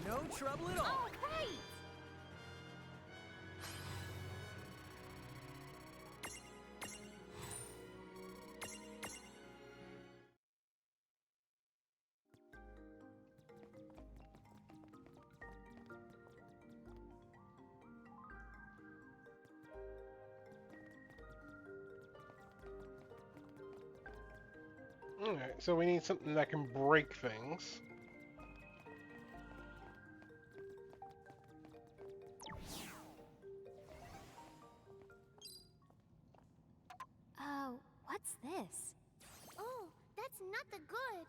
No trouble at all. Oh, great! Alright, so we need something that can break things. Oh, what's this? Oh, that's not the good.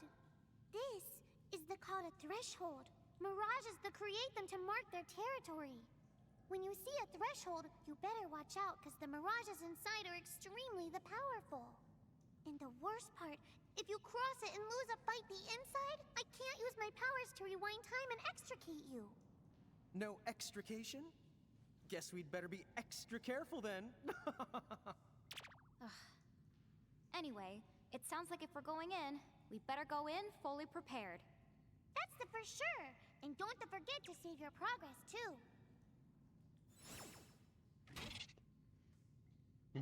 This is the called a threshold. Mirages that create them to mark their territory. When you see a threshold, you better watch out because the mirages inside are extremely powerful. And the worst part, if you cross it and lose a fight the inside, I can't use my powers to rewind time and extricate you. No extrication? Guess we'd better be extra careful then. Anyway, it sounds like if we're going in, we better go in fully prepared. That's the for sure. And don't forget to save your progress too.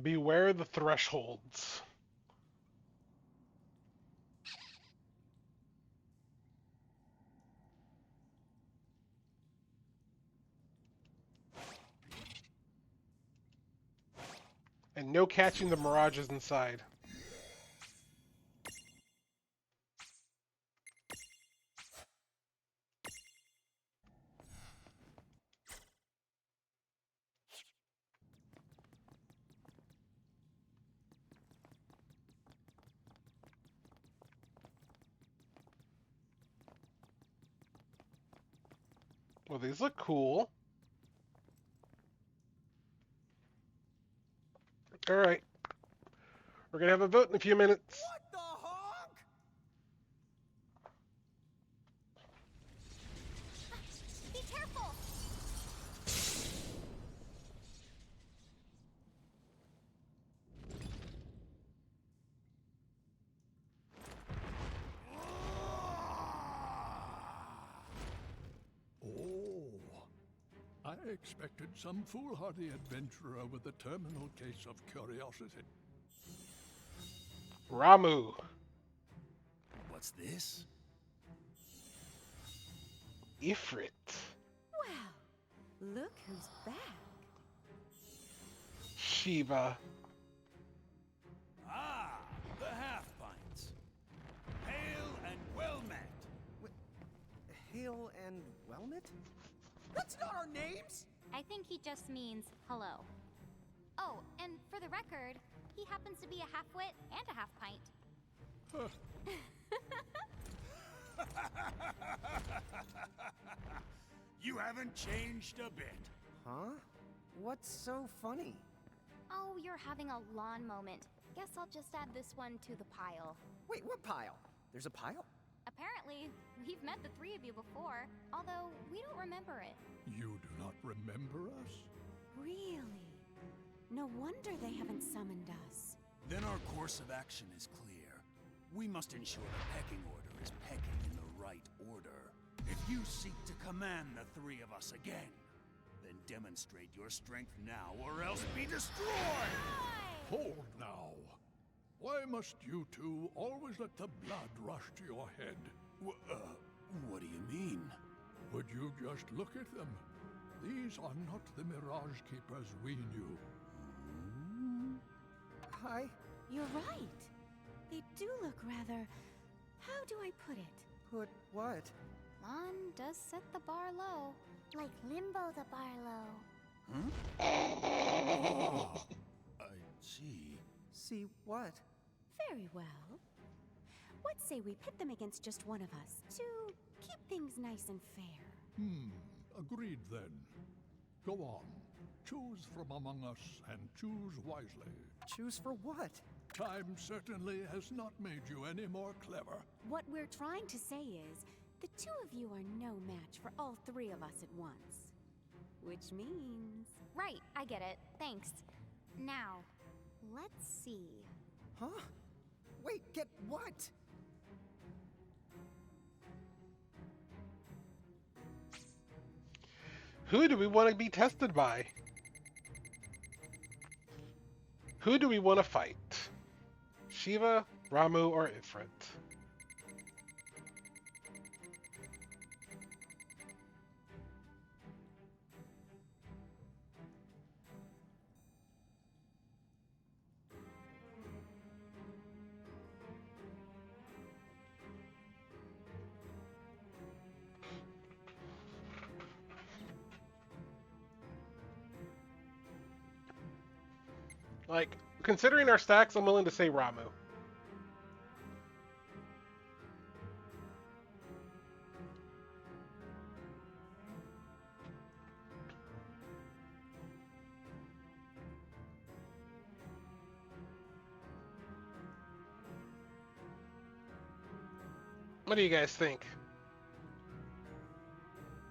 Beware the thresholds. And no catching the mirages inside. Well, these look cool. All right. We're going to have a vote in a few minutes. What the honk? Be careful! I expected some foolhardy adventurer with a terminal case of curiosity. Ramu. What's this? Ifrit. Well, look who's back. Shiva. Ah, the half-pints. Hail and well met. Hail and well met? That's not our names! I think he just means hello. Oh, and for the record, he happens to be a half-wit and a half-pint. You haven't changed a bit. Huh? What's so funny? Oh, you're having a lawn moment. Guess I'll just add this one to the pile. Wait, what pile? There's a pile? Apparently, we've met the three of you before, although we don't remember it. You do not remember us? Really? No wonder they haven't summoned us. Then our course of action is clear. We must ensure the pecking order is pecking in the right order. If you seek to command the three of us again, then demonstrate your strength now or else be destroyed! Hold now. Why must you two always let the blood rush to your head? What do you mean? Would you just look at them? These are not the Mirage Keepers we knew. Hi. You're right. They do look rather... How do I put it? Put what? Mon does set the bar low. Like Limbo the Barlow. I see. See what? Very well. What say we pit them against just one of us to keep things nice and fair? Agreed then. Go on. Choose from among us and choose wisely. Choose for what? Time certainly has not made you any more clever. What we're trying to say is, the two of you are no match for all three of us at once. Which means... Right, I get it. Thanks. Now, let's see. Huh? Wait, get what? Who do we want to be tested by? Who do we want to fight? Shiva, Ramu, or Ifrit? Like, considering our stacks, I'm willing to say Ramu. What do you guys think?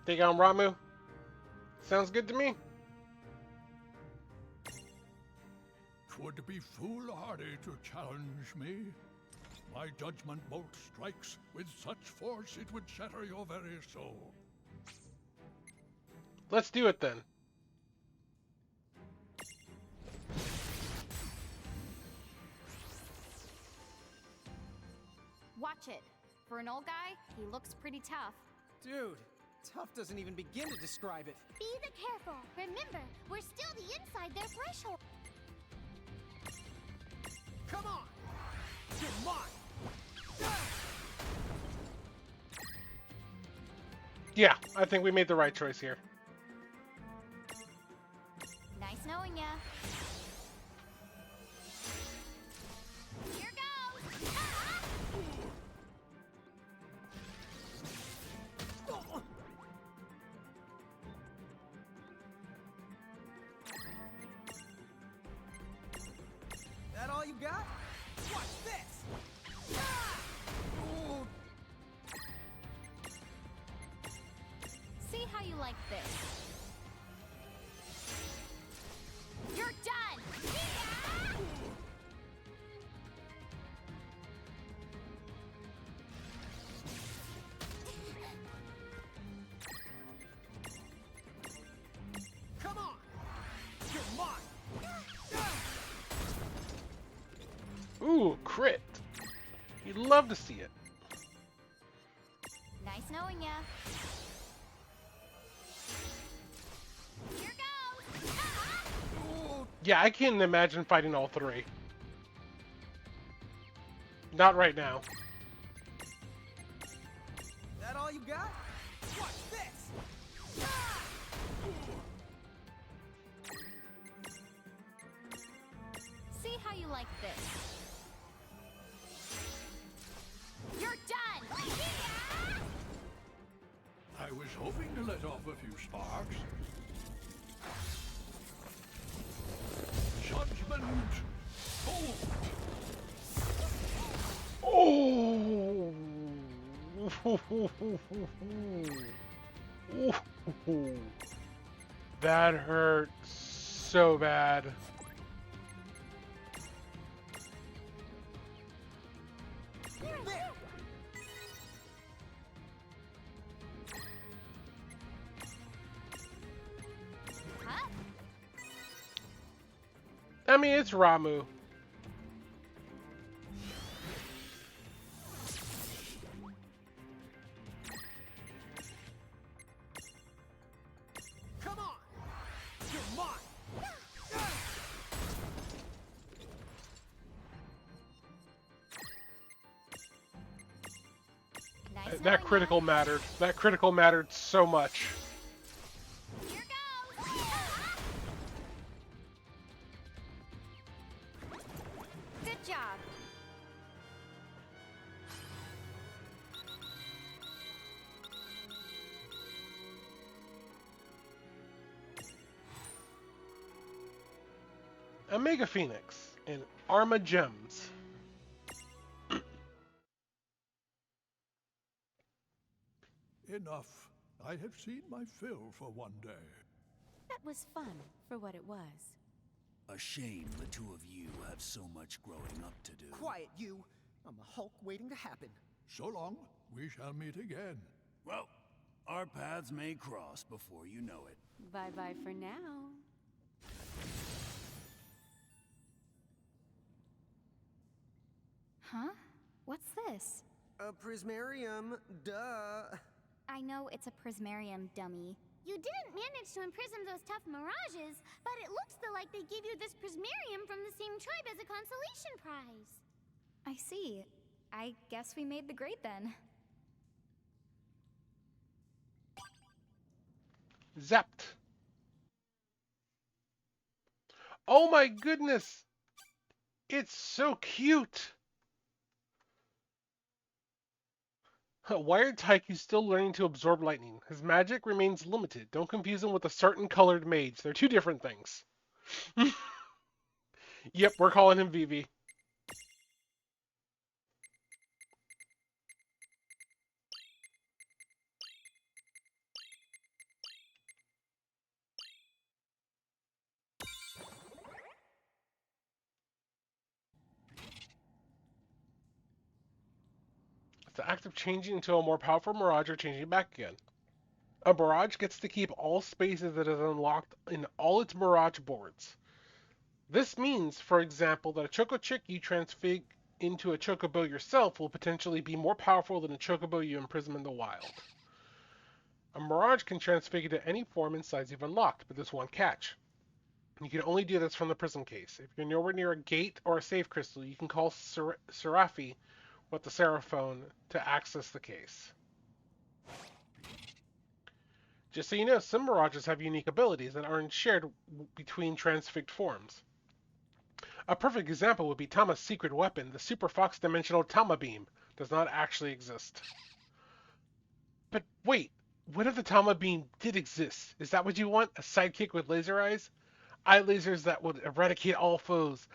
Take on Ramu? Sounds good to me. 'Twould be foolhardy to challenge me. My judgment bolt strikes with such force it would shatter your very soul. Let's do it then. Watch it. For an old guy, he looks pretty tough. Dude, tough doesn't even begin to describe it. Be the careful. Remember, we're still the inside their threshold. Come on! You're mine! Yeah, I think we made the right choice here. Nice knowing ya. Here goes! Ah! That all you got? Watch this! Ah! Ooh. See how you like this. You're done! Yeah! Come on! You're mine! Ooh, crit. You'd love to see it. Nice knowing ya. Here goes! Ah! Yeah, I can't imagine fighting all three. Not right now. That all you got? Watch this! Ah! See how you like this. You're done! Yeah! I was hoping to let off a few sparks. Judgment! Bolt! Oh! Ooh. That hurt so bad. I mean, it's Ramu. Come on! You're mine! Nice That critical mattered. That critical mattered so much. Here goes. Good job. A Mega Phoenix and Arma Gems. Enough. I have seen my fill for one day. That was fun for what it was. A shame the two of you have so much growing up to do. Quiet, you! I'm a Hulk waiting to happen. So long. We shall meet again. Well, our paths may cross before you know it. Bye-bye for now. Huh? What's this? A prismarium, duh. I know it's a prismarium, dummy. You didn't manage to imprison those tough mirages, but it looks like they gave you this prismarium from the same tribe as a consolation prize. I see. I guess we made the grade then. Zapped. Oh my goodness! It's so cute! Wired Taiki's still learning to absorb lightning. His magic remains limited. Don't confuse him with a certain colored mage. They're two different things. Yep, we're calling him Vivi. The act of changing into a more powerful Mirage or changing back again. A Mirage gets to keep all spaces that is unlocked in all its Mirage boards. This means, for example, that a Choco Chick you transfig into a Chocobo yourself will potentially be more powerful than a Chocobo you imprison in the wild. A Mirage can transfigure to any form and size you've unlocked, but there's one catch. You can only do this from the prism case. If you're nowhere near a gate or a save crystal, you can call Seraphi with the Seraphone to access the case. Just so you know, some Mirages have unique abilities that aren't shared between transfigured forms. A perfect example would be Tama's secret weapon, the Super Fox Dimensional Tama Beam. Does not actually exist. But wait, what if the Tama Beam did exist? Is that what you want? A sidekick with laser eyes? Eye lasers that would eradicate all foes.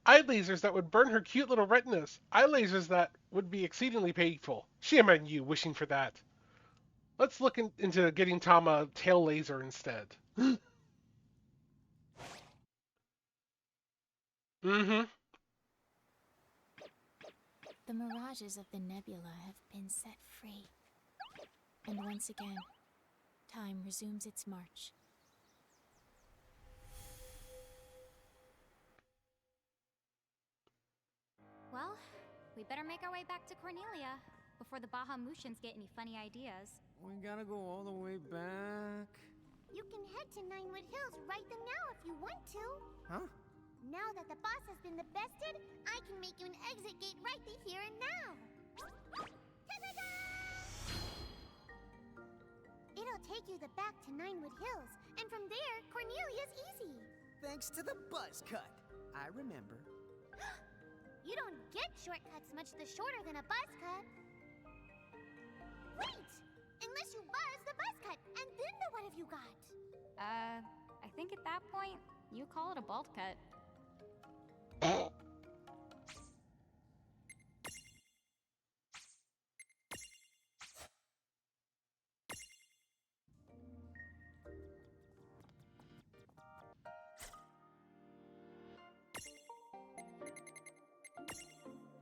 Eye lasers that would burn her cute little retinas. Eye lasers that would be exceedingly painful. Shame on you wishing for that. Let's look into getting Tama a tail laser instead. Mm-hmm. The mirages of the nebula have been set free. And once again, time resumes its march. Well, we better make our way back to Cornelia before the Bahamutians get any funny ideas. We gotta go all the way back. You can head to Ninewood Hills right now if you want to. Huh? Now that the boss has been bested, I can make you an exit gate right here and now. Ta-da-da! It'll take you back to Ninewood Hills, and from there, Cornelia's easy. Thanks to the buzz cut. I remember. You don't get shortcuts much shorter than a buzz cut. Wait! Unless you buzz the buzz cut, and then what have you got? I think at that point, you call it a bolt cut.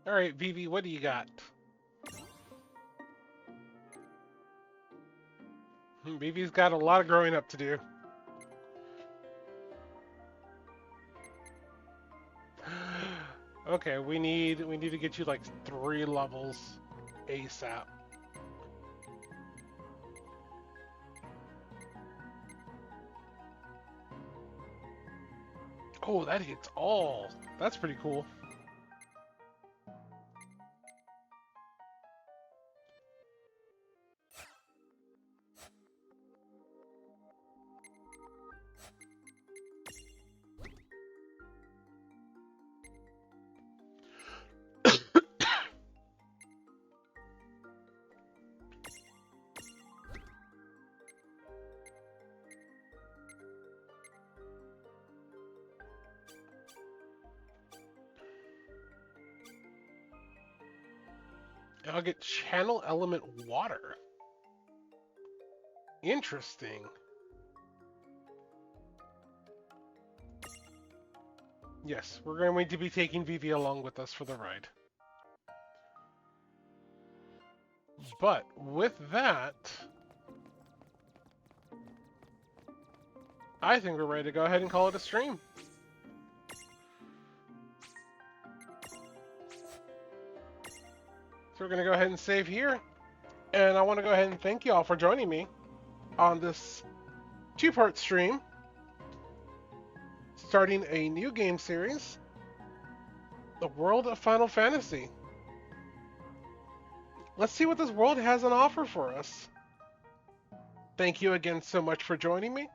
All right, Vivi, what do you got? Vivi's got a lot of growing up to do. Okay, we need to get you like 3 levels ASAP. Oh, that hits all. That's pretty cool. I'll get channel element water. Interesting. Yes, we're going to be taking Vivi along with us for the ride. But with that, I think we're ready to go ahead and call it a stream. So we're going to go ahead and save here. And I want to go ahead and thank you all for joining me on this 2-part stream. Starting a new game series, the world of Final Fantasy. Let's see what this world has on offer for us. Thank you again so much for joining me.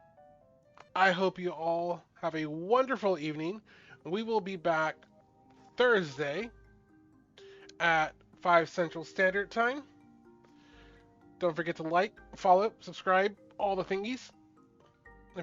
I hope you all have a wonderful evening. We will be back Thursday at 5 Central Standard Time. Don't forget to like, follow, subscribe, all the thingies.